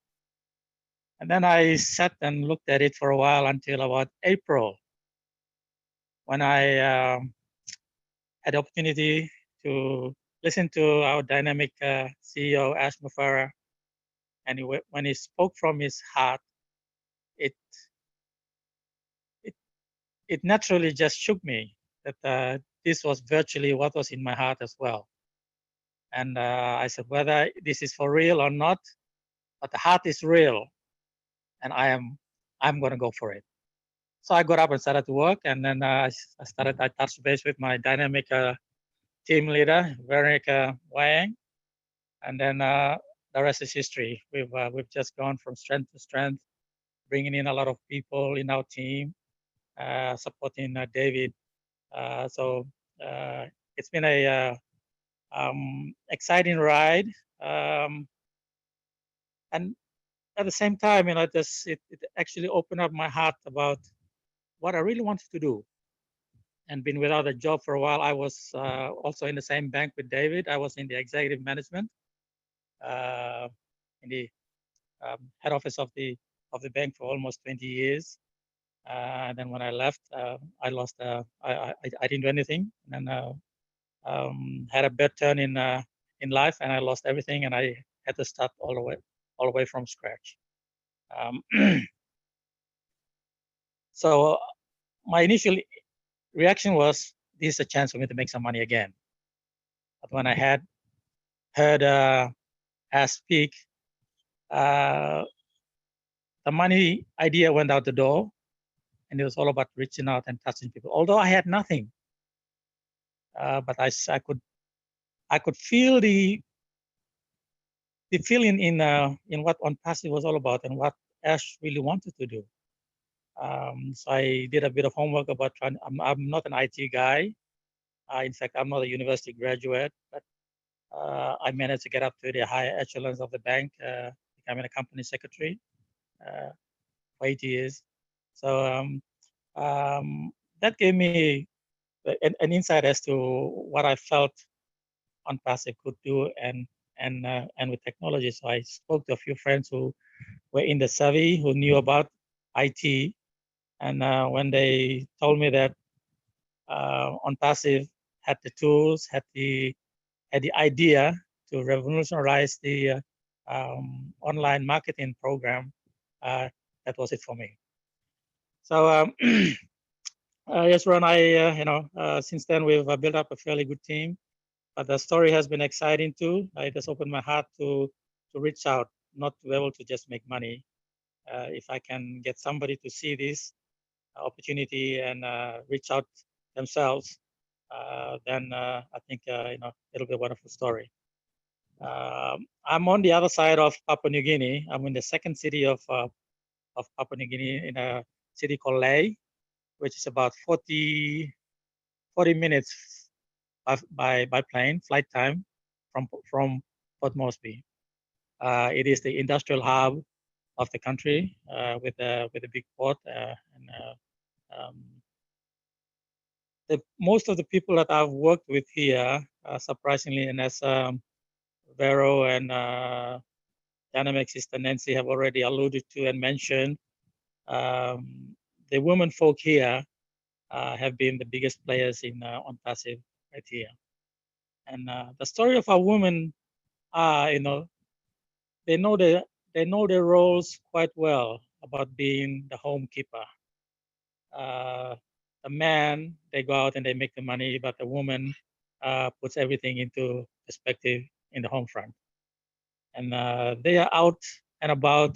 And then I sat and looked at it for a while until about April, when I had the opportunity to listen to our dynamic CEO, Ash Mufarah. And when he spoke from his heart, it naturally just shook me that this was virtually what was in my heart as well. And I said, whether this is for real or not, but the heart is real, and I'm going to go for it. So I got up and started to work, and then I touched base with my dynamic team leader, Veronica Wang, and then the rest is history. We've just gone from strength to strength, bringing in a lot of people in our team, supporting David. So it's been a exciting ride, and at the same time, it actually opened up my heart about what I really wanted to do. And been without a job for a while. I was also in the same bank with David. I was in the executive management, in the head office of the bank for almost 20 years. And then when I left, I lost. I didn't do anything, and had a bad turn in life, and I lost everything, and I had to start all the way from scratch. So my initial reaction was, this is a chance for me to make some money again. But when I had heard Ash speak, the money idea went out the door, and it was all about reaching out and touching people. Although I had nothing, but I could feel the feeling in what OnPassive was all about and what Ash really wanted to do. So I did a bit of homework about trying. I'm not an IT guy. In fact, I'm not a university graduate, but I managed to get up to the higher echelons of the bank, becoming a company secretary for 8 years. So that gave me an insight as to what I felt OnPassive could do, and with technology. So I spoke to a few friends who were in the savvy, who knew about IT, and when they told me that OnPassive had the tools, had the idea to revolutionize the online marketing program, that was it for me. So yes, Ron, since then we've built up a fairly good team, but the story has been exciting too. It has opened my heart to reach out, not to be able to just make money. If I can get somebody to see this opportunity and reach out themselves, then I think it'll be a wonderful story. I'm on the other side of Papua New Guinea. I'm in the second city of Papua New Guinea, in a city called Lae, which is about 40 minutes by plane flight time from Port Moresby. It is the industrial hub of the country, with a big port. Most of the people that I've worked with here, surprisingly, and as Vero and Dynamic Sister Nancy have already alluded to and mentioned, the women folk here have been the biggest players in OnPassive right here. And the story of our women are, they know their roles quite well about being the home keeper. The man, they go out and they make the money, but the woman puts everything into perspective in the home front. And they are out and about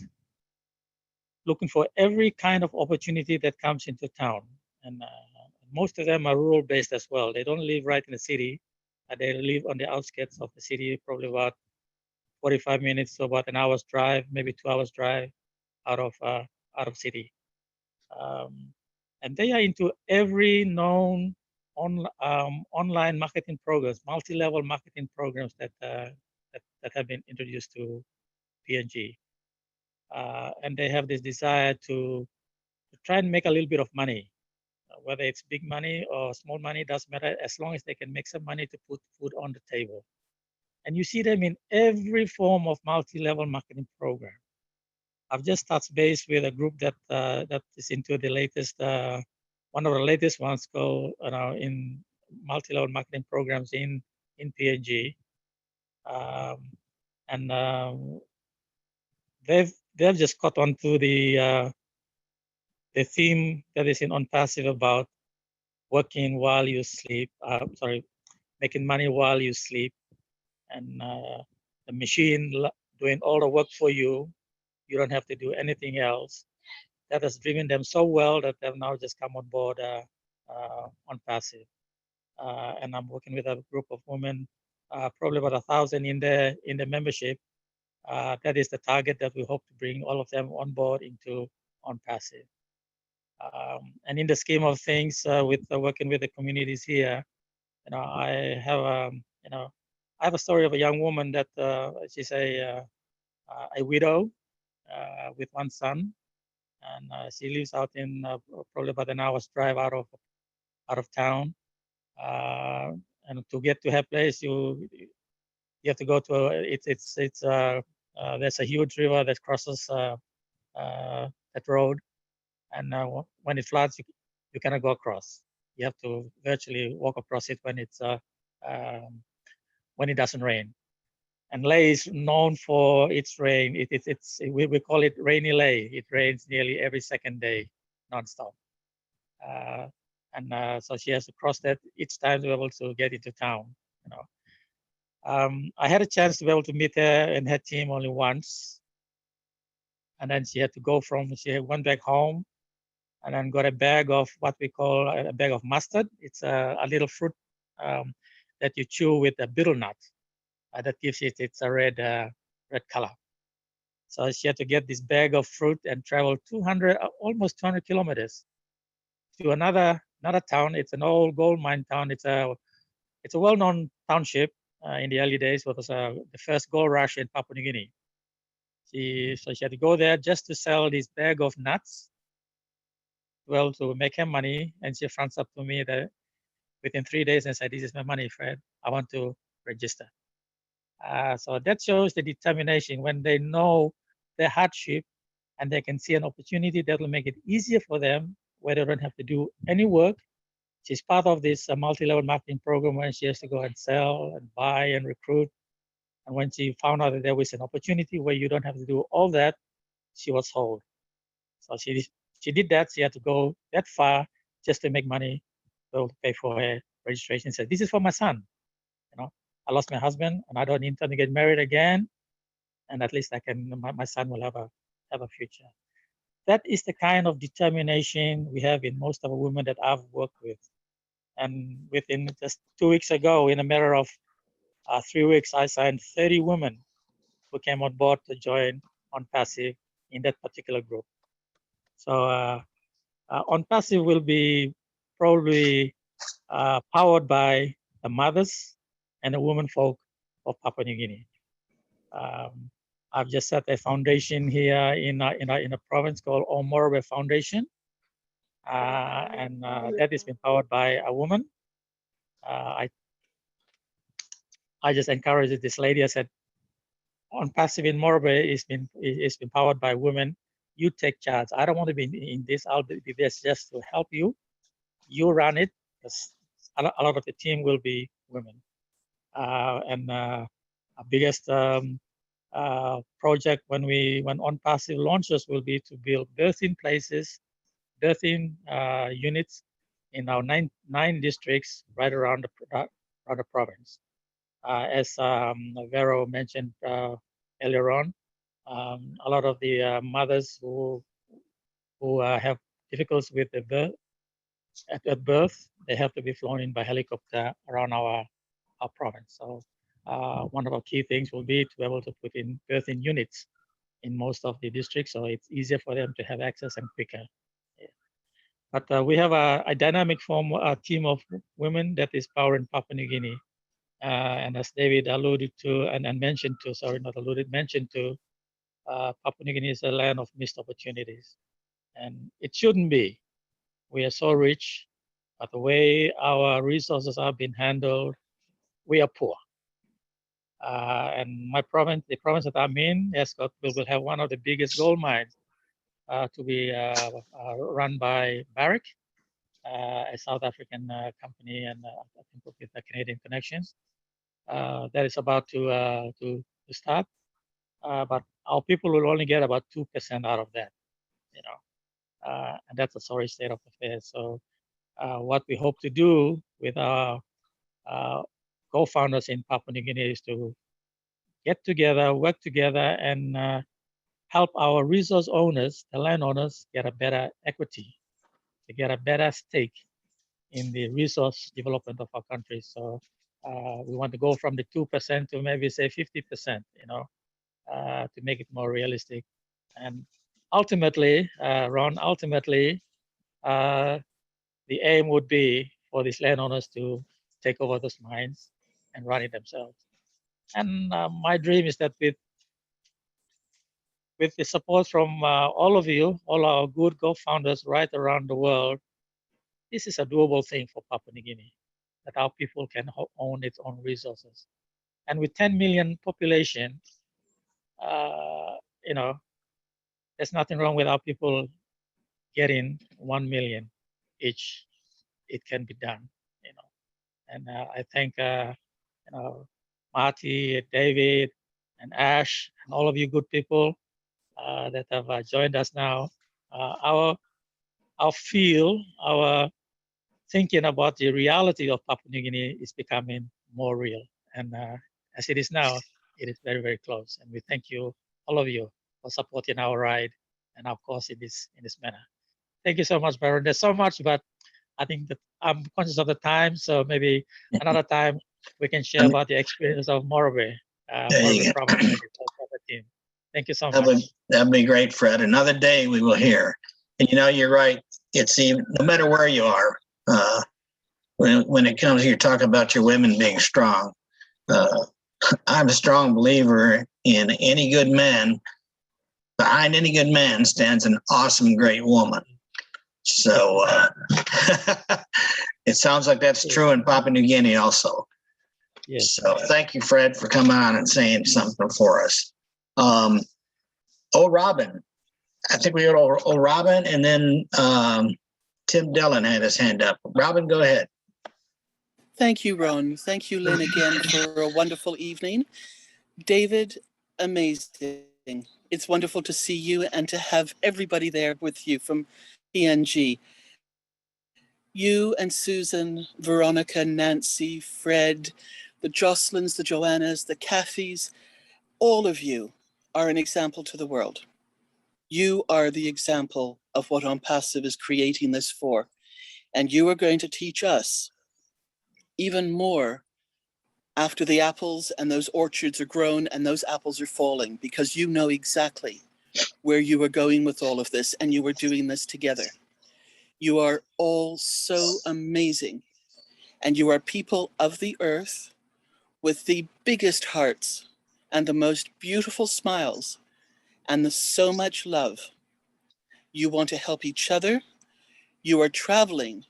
looking for every kind of opportunity that comes into town. And most of them are rural based as well. They don't live right in the city. They live on the outskirts of the city, probably about 45 minutes to about an hour's drive, maybe 2 hours drive out of city. And they are into every known online marketing programs, multi-level marketing programs that have been introduced to PNG. And they have this desire to try and make a little bit of money whether it's big money or small money, doesn't matter, as long as they can make some money to put food on the table. And you see them in every form of multi-level marketing program. I've just touched base with a group that that is into the latest, one of the latest ones called in multi-level marketing programs in PNG, and they've just caught on to the theme that is in OnPassive about working while you sleep. Sorry, making money while you sleep, and the machine doing all the work for you. You don't have to do anything else. That has driven them so well that they've now just come on board OnPassive. And I'm working with a group of women, probably about 1,000 in the membership. That is the target that we hope to bring all of them on board into OnPassive. And in the scheme of things, with working with the communities here, I have I have a story of a young woman that she's a widow with one son, and she lives out in probably about an hour's drive out of town. And to get to her place, you have to go to there's a huge river that crosses that road, and when it floods, you cannot go across. You have to virtually walk across it when it doesn't rain. And Leh is known for its rain. We call it rainy Leh. It rains nearly every second day, nonstop. And so she has to cross that each time to be able to get into town. I had a chance to be able to meet her and her team only once, and then she went back home, and then got a bag of what we call a bag of mustard. It's a little fruit that you chew with a betel nut. That gives it's a red color. So she had to get this bag of fruit and travel almost 200 kilometers to another town. It's an old gold mine town. It's a well-known township in the early days. It was the first gold rush in Papua New Guinea. So she had to go there just to sell this bag of nuts, well, to make her money. And she fronts up to me that within 3 days and said, "This is my money, Fred. I want to register." So that shows the determination when they know their hardship and they can see an opportunity that will make it easier for them, where they don't have to do any work. She's part of this multi-level marketing program where she has to go and sell and buy and recruit. And when she found out that there was an opportunity where you don't have to do all that, she was sold. So she did that. She had to go that far just to make money, to pay for her registration. She said, "This is for my son. I lost my husband and I don't intend to get married again. And at least my son will have a future." That is the kind of determination we have in most of the women that I've worked with. And within just 2 weeks ago, in a matter of 3 weeks, I signed 30 women who came on board to join OnPassive in that particular group. So OnPassive will be probably powered by the mothers and the women folk of Papua New Guinea. I've just set a foundation here in a province called Omorwe Foundation, and that has been powered by a woman. I just encouraged this lady. I said, OnPassive in Morbe is been powered by women. You take charge. I don't want to be in this. I'll be there just to help you. You run it, because a lot of the team will be women. And our biggest project when OnPassive launches will be to build birthing places, birthing units in our nine districts right around the province. As Vero mentioned earlier on, a lot of the mothers who have difficulties with the birth, at birth, they have to be flown in by helicopter around our province. So one of our key things will be to be able to put in birthing units in most of the districts, so it's easier for them to have access and quicker. But we have a dynamic team of women that is powering Papua New Guinea. And as David alluded to and mentioned to, sorry, not alluded, mentioned to, Papua New Guinea is a land of missed opportunities. And it shouldn't be. we are so rich, but the way our resources have been handled, we are poor. And my province, the province that I'm in, Escott, will have one of the biggest gold mines to be run by Barrick, a South African company, and I think with the Canadian connections. That is about to start, but our people will only get about 2% out of that, you know, and that's a sorry state of affairs. So what we hope to do with our co-founders in Papua New Guinea is to get together, work together, and help our resource owners, the landowners, get a better equity, to get a better stake in the resource development of our country. So we want to go from the 2% to maybe say 50%, you know, to make it more realistic. And ultimately, Ron, ultimately, the aim would be for these landowners to take over those mines and run it themselves. And my dream is that with the support from all of you, all our good co-founders right around the world, this is a doable thing for Papua New Guinea, that our people can own its own resources. And with 10 million population, you know, there's nothing wrong with our people getting 1 million each. It can be done, you know. And I thank, you know, Marty, David, and Ash, and all of you good people that have joined us now. Our feel, our thinking about the reality of Papua New Guinea is becoming more real. And as it is now, it is very, very close. And we thank you, all of you, for supporting our ride and our cause in this manner. Thank you so much, Baron. There's so much, but I think that I'm conscious of the time. So maybe another time we can share about the experience of Morobe, Morobe province and the team. Thank you so much. That'd be great, Fred. Another day we will hear. And you know, you're right. It's even, no matter where you are, when it comes, you're talking about your women being strong. I'm a strong believer in any good man. Behind any good man stands an awesome, great woman. So it sounds like that's true in Papua New Guinea also. Yes. So thank you, Fred, for coming on and saying something for us. Robin, I think we go to Robin, and then Tim Dillon had his hand up. Robin, go ahead. Thank you, Ron. Thank you, Lynn, again for a wonderful evening. David, amazing. It's wonderful to see you and to have everybody there with you from PNG. You and Susan, Veronica, Nancy, Fred, the Jocelyn's, the Joannas, the Cathys, all of you are an example to the world. You are the example of what OnPassive is creating this for. And you are going to teach us even more after the apples and those orchards are grown and those apples are falling, because you know exactly where you are going with all of this, and you are doing this together. You are all so amazing, and you are people of the earth with the biggest hearts and the most beautiful smiles and so much love. You want to help each other. You are traveling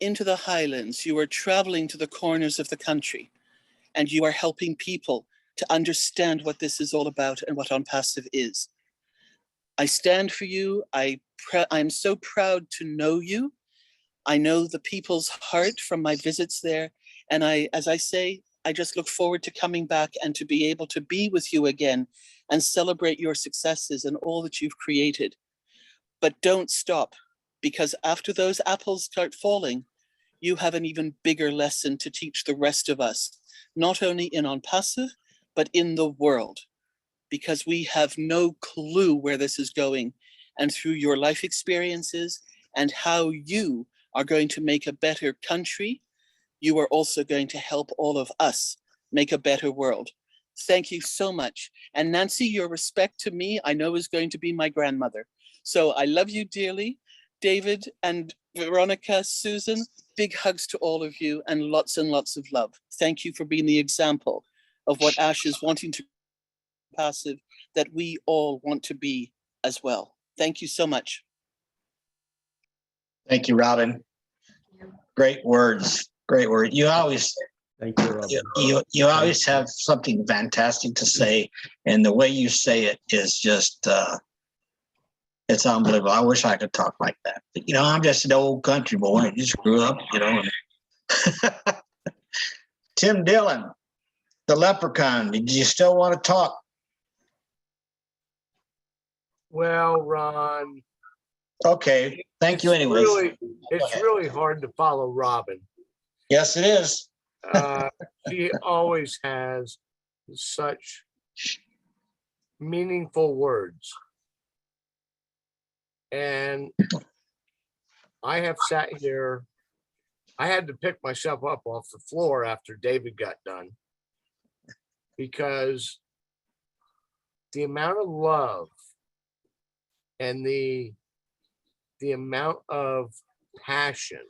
into the highlands. You are traveling to the corners of the country, and you are helping people to understand what this is all about and what OnPassive is. I stand for you. I'm so proud to know you. I know the people's heart from my visits there. And as I say, I just look forward to coming back and to be able to be with you again and celebrate your successes and all that you've created. But don't stop, because after those apples start falling, you have an even bigger lesson to teach the rest of us, not only in OnPassive, but in the world, because we have no clue where this is going. And through your life experiences and how you are going to make a better country, you are also going to help all of us make a better world. Thank you so much. And Nancy, your respect to me, I know is going to be my grandmother. So I love you dearly. David and Veronica, Susan, big hugs to all of you and lots of love. Thank you for being the example of what Ash is wanting to passive, that we all want to be as well. Thank you so much. Thank you, Robin. Great words. Great word. You always, Thank you, Robin. you always have something fantastic to say, and the way you say it is just, it's unbelievable. I wish I could talk like that. But, I'm just an old country boy. I just grew up, Tim Dillon, the leprechaun. Did you still want to talk? Well, Ron. Okay. Thank you anyways. It's really hard to follow Robin. Yes, it is. She always has such meaningful words. And I have sat here, I had to pick myself up off the floor after David got done, because the amount of love and the amount of passion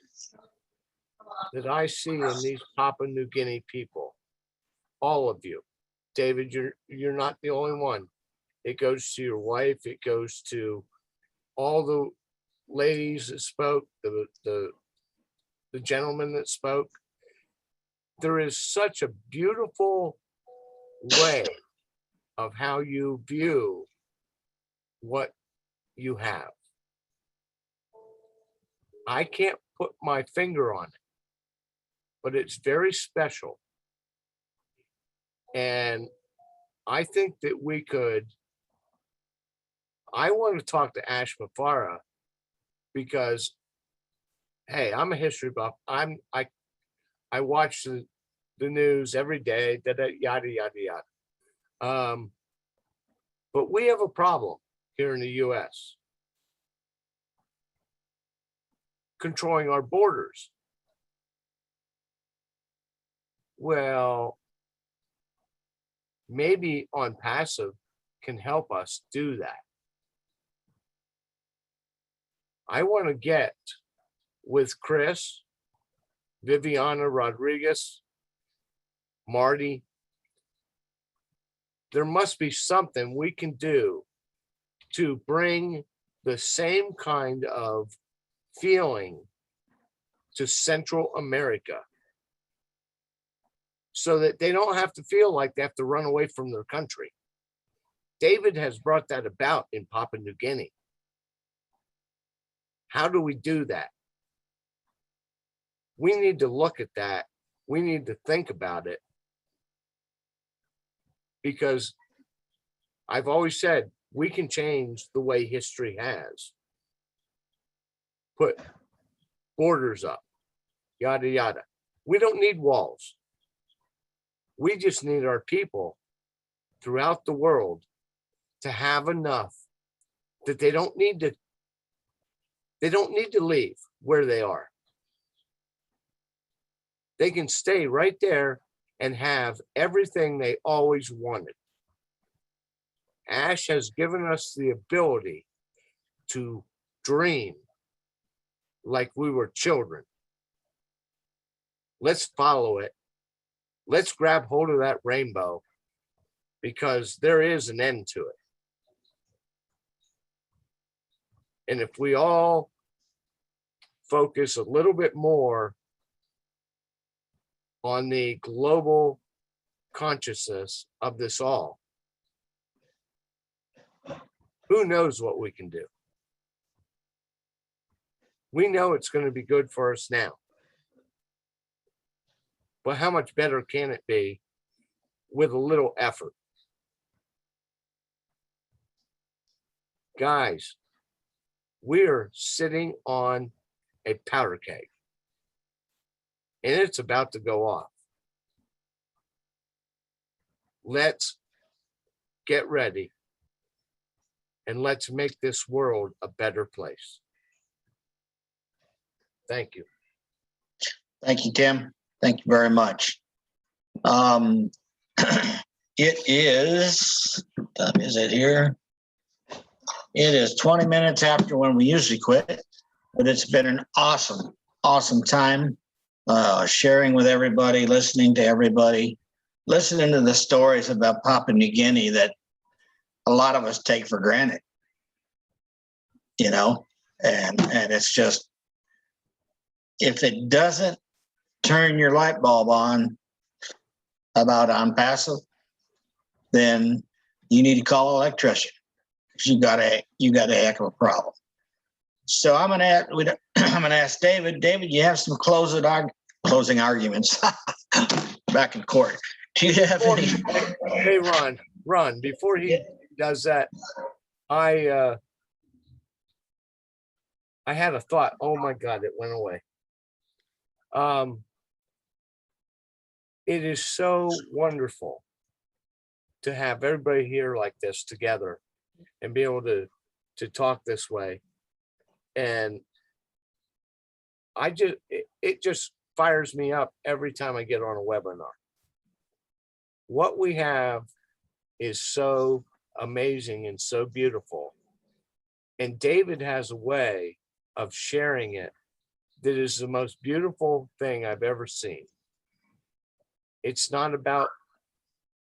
that I see in these Papua New Guinea people, all of you, David, you're not the only one. It goes to your wife. It goes to all the ladies that spoke, the gentleman that spoke. There is such a beautiful way of how you view what you have. I can't put my finger on it, but it's very special. And I think that we could, I want to talk to Ash Mafara because, hey, I'm a history buff. I watch the news every day, yada, yada, yada. But we have a problem here in the US controlling our borders. Well, maybe OnPassive can help us do that. I want to get with Chris, Viviana Rodriguez, Marty. There must be something we can do to bring the same kind of feeling to Central America so that they don't have to feel like they have to run away from their country. David has brought that about in Papua New Guinea. How do we do that? We need to look at that. We need to think about it, because I've always said we can change the way history has. Put borders up, yada, yada. We don't need walls. We just need our people throughout the world to have enough that they don't need to leave where they are. They can stay right there and have everything they always wanted. Ash has given us the ability to dream like we were children. Let's follow it. Let's grab hold of that rainbow, because there is an end to it. And if we all focus a little bit more on the global consciousness of this all, who knows what we can do? We know it's going to be good for us now. But how much better can it be with a little effort? Guys, we're sitting on a powder keg, and it's about to go off. Let's get ready, and let's make this world a better place. Thank you. Thank you, Tim. Thank you very much. It is, what time is it here? It is 20 minutes after when we usually quit, but it's been an awesome, awesome time sharing with everybody, listening to everybody, listening to the stories about Papua New Guinea that a lot of us take for granted, and it's just, if it doesn't turn your light bulb on about OnPassive, then you need to call an electrician. You got a heck of a problem. So I'm gonna ask David. David, you have some closing arguments back in court. Do you have any? Hey, Ron, before he does that, I had a thought. Oh my God, it went away. It is so wonderful to have everybody here like this together and be able to talk this way. And it just fires me up every time I get on a webinar. What we have is so amazing and so beautiful. And David has a way of sharing it that is the most beautiful thing I've ever seen. It's not about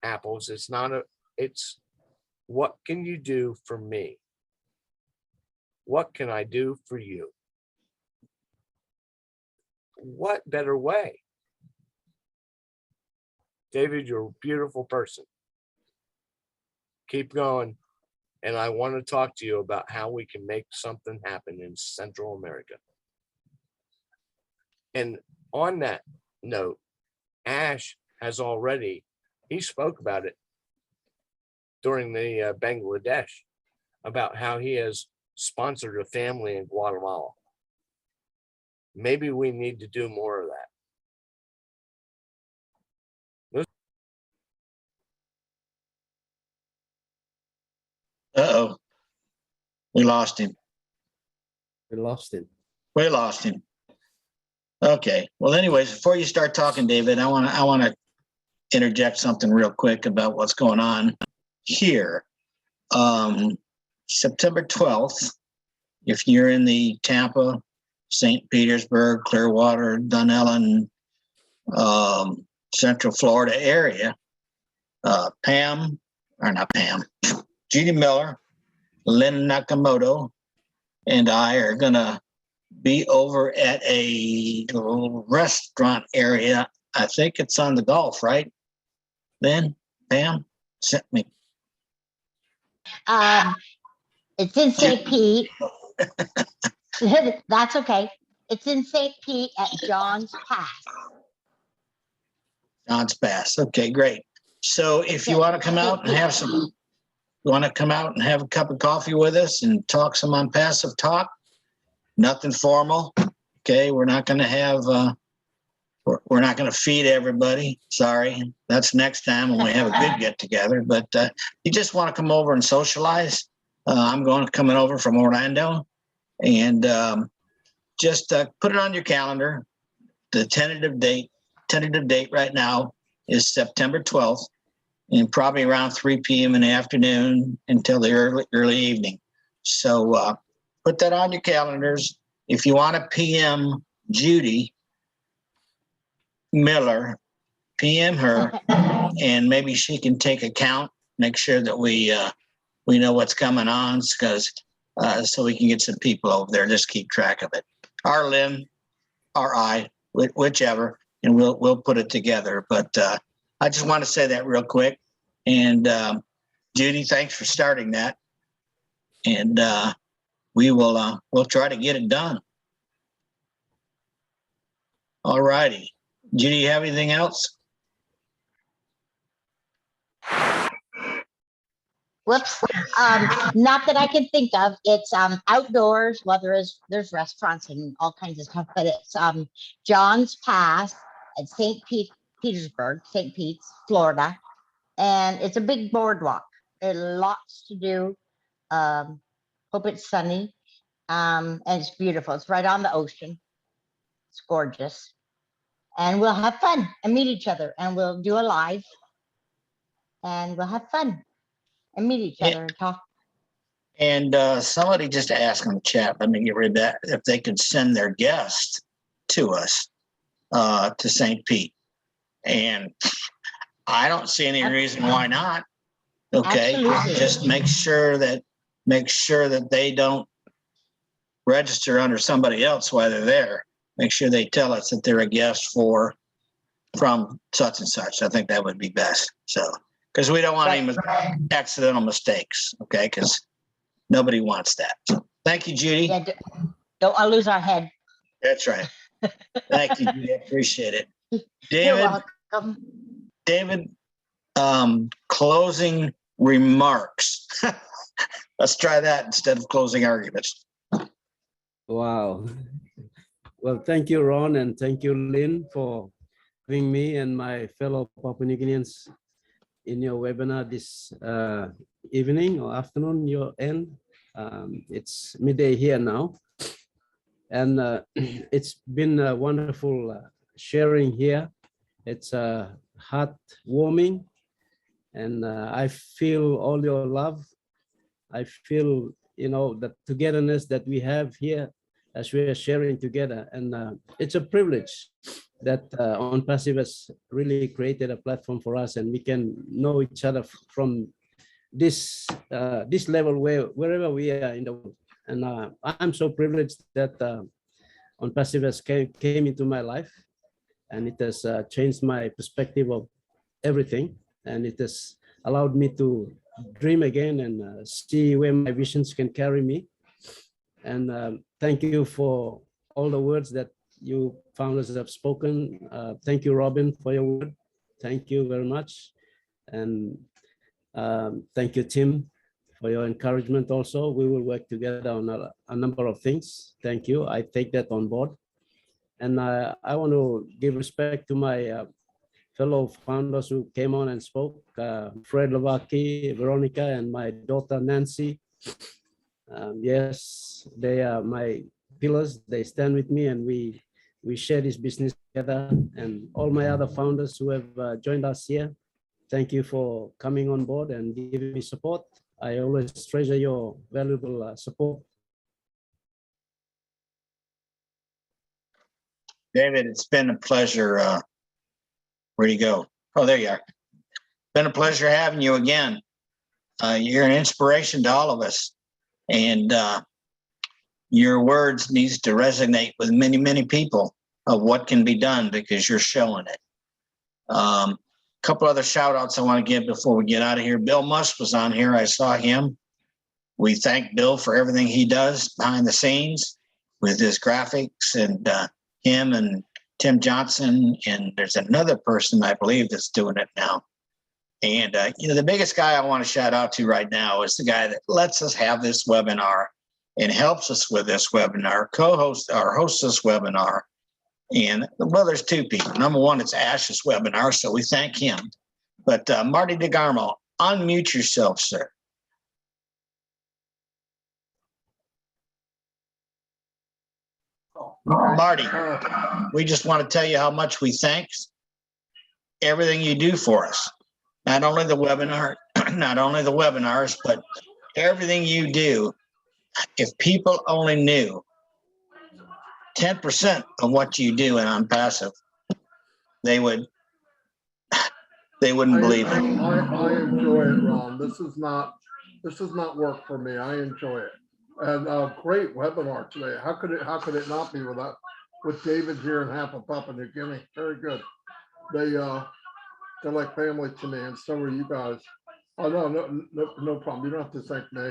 apples. It's what can you do for me? What can I do for you? What better way? David, you're a beautiful person. Keep going. And I want to talk to you about how we can make something happen in Central America. And on that note, Ash has already, he spoke about it during the Bangladesh, about how he has sponsored a family in Guatemala. Maybe we need to do more of that. Uh-oh. We lost him. We lost him. Okay. Well, anyways, before you start talking, David, I want to interject something real quick about what's going on here. September 12th, if you're in the Tampa, St. Petersburg, Clearwater, Dunellen, Central Florida area, Judy Miller, LYNN Nakamoto, and I are going to be over at a restaurant area. I think it's on the Gulf, right? Then, Pam sent me. It's in St. Pete. That's okay. It's in St. Pete at John's Pass. John's Pass. Okay, great. So if you want to come out and have a cup of coffee with us and talk some OnPassive talk, nothing formal. Okay, we're not going to have, we're not going to feed everybody. Sorry, that's next time when we have a good get together. But you just want to come over and socialize. I'm coming over from Orlando, and just put it on your calendar. The tentative date right now is September 12th, and probably around 3 p.m. in the afternoon until the early evening. So put that on your calendars. If you want to PM Judy Miller, PM her, and maybe she can take account, make sure that we know what's coming on, because so we can get some people over there. Just keep track of it. Or LYNN, or I, whichever, and we'll put it together. But I just want to say that real quick. And Judy, thanks for starting that. And we'll try to get it done. All righty. Judy, you have anything else? Whoops. Not that I can think of. It's outdoors. Well, there's restaurants and all kinds of stuff, but it's John's Pass at St. St. Pete's, Florida. And it's a big boardwalk. There's lots to do. Hope it's sunny. And it's beautiful. It's right on the ocean. It's gorgeous. And we'll have fun and meet each other. And we'll do a live. And we'll have fun and meet each other and talk. And somebody just asked in the chat, let me get rid of that, if they could send their guest to us, to St. Pete. And I don't see any reason why not. Okay, absolutely. Just make sure that they don't register under somebody else while they're there. make sure they tell us that they're a guest from such and such. I think that would be best. So, because we don't want any accidental mistakes, okay? Because nobody wants that. So, thank you, Judy. Yeah, don't want to lose our head. That's right. Thank you, Judy. I appreciate it. You're David, welcome. David, closing remarks. Let's try that instead of closing arguments. Wow. Well, thank you, Ron, and thank you, Lynn, for having me and my fellow Papua New Guineans in your webinar this evening or afternoon, your end. It's midday here now. And it's been a wonderful sharing here. It's heartwarming, and I feel all your love. I feel, you know, the togetherness that we have here as we are sharing together. And it's a privilege that OnPassive has really created a platform for us, and we can know each other from this this level wherever we are in the world. And I'm so privileged that OnPassive has came into my life, and it has changed my perspective of everything, and it has allowed me to dream again and see where my visions can carry me. And thank you for all the words that you founders have spoken. Thank you, Robin, for your word. Thank you very much. And thank you, Tim, for your encouragement also. We will work together on a number of things. Thank you. I take that on board. And I want to give respect to my fellow founders who came on and spoke, Fred Lavaki, Veronica, and my daughter, Nancy. Yes, they are my pillars. They stand with me, and we share this business together. And all my other founders who have joined us here, thank you for coming on board and giving me support. I always treasure your valuable support. David, it's been a pleasure. Where'd he go? Oh, there you are. Been a pleasure having you again. You're an inspiration to all of us. And your words needs to resonate with many, many people of what can be done, because you're showing it. A couple other shout outs I want to give before we get out of here. Bill Musk was on here. I saw him. We thank Bill for everything he does behind the scenes with his graphics, and him and Tim Johnson. And there's another person, I believe, that's doing it now. And, you know, the biggest guy I want to shout out to right now is the guy that lets us have this webinar and helps us with this webinar, co-host or host this webinar. And well, there's two people. Number one, it's Ash's webinar, so we thank him. But Marty DeGarmo, unmute yourself, sir. Marty, we just want to tell you how much we thank everything you do for us. Not only the webinar, not only the webinars, but everything you do. If people only knew 10% of what you do in OnPassive, they wouldn't believe it. I enjoy it, Ron. This is not work for me. I enjoy it. And a great webinar today. How could it not be with David here and half of Papua New Guinea? Very good. They're like family to me, and so are you guys. Oh no problem. You don't have to thank me.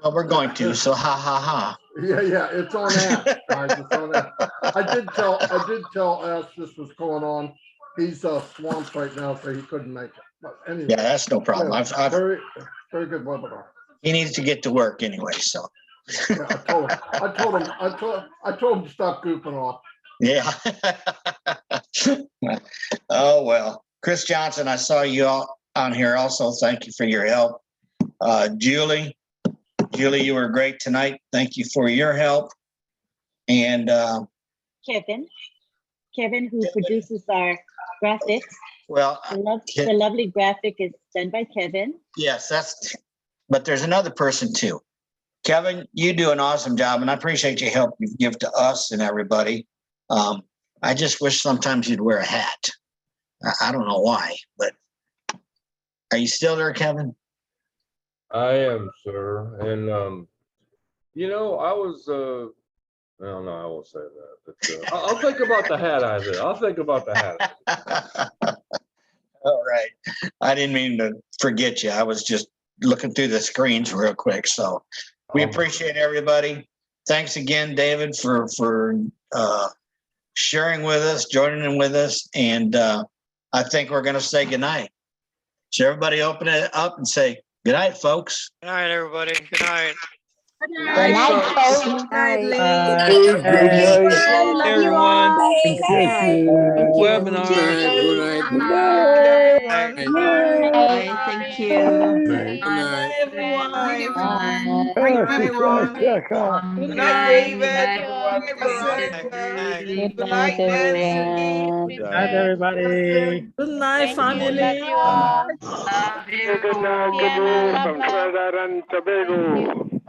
Well, we're going to, so ha ha ha. Yeah, it's on Ash, guys. It's on Ash. I did tell Ash this was going on. He's swamped right now, so he couldn't make it. But anyway. Yeah, that's no problem. Yeah, very good webinar. He needs to get to work anyway, so. Yeah, I told him to stop goofing off. Yeah. Oh, well. Chris Johnson, I saw you all on here also. Thank you for your help. Julie, you were great tonight. Thank you for your help. And Kevin, who produces our graphics. Well, the lovely graphic is done by Kevin. Yes, but there's another person too. Kevin, you do an awesome job, and I appreciate your help you give to us and everybody. I just wish sometimes you'd wear a hat. I don't know why, but are you still there, Kevin? I am, sir. And you know, I was No, no, I won't say that. But, I'll think about the hat idea. I'll think about the hat. All right. I didn't mean to forget you. I was just looking through the screens real quick. So we appreciate everybody. Thanks again, David, for sharing with us, joining in with us. And I think we're going to say goodnight. So everybody open it up and say good night, folks. Good night, everybody. Good night. Good night, folks. Good night, Lee. Good night, everyone. Webinar. Good night. Good night. Good night. Bye, thank you. Good night. Everyone. Good night, David. Good night, Veronica. Good Good night, Danny. Good night, everybody. Good night, Thank you. family. Love you all. Love you. Good night. From Trinidad and Tobago.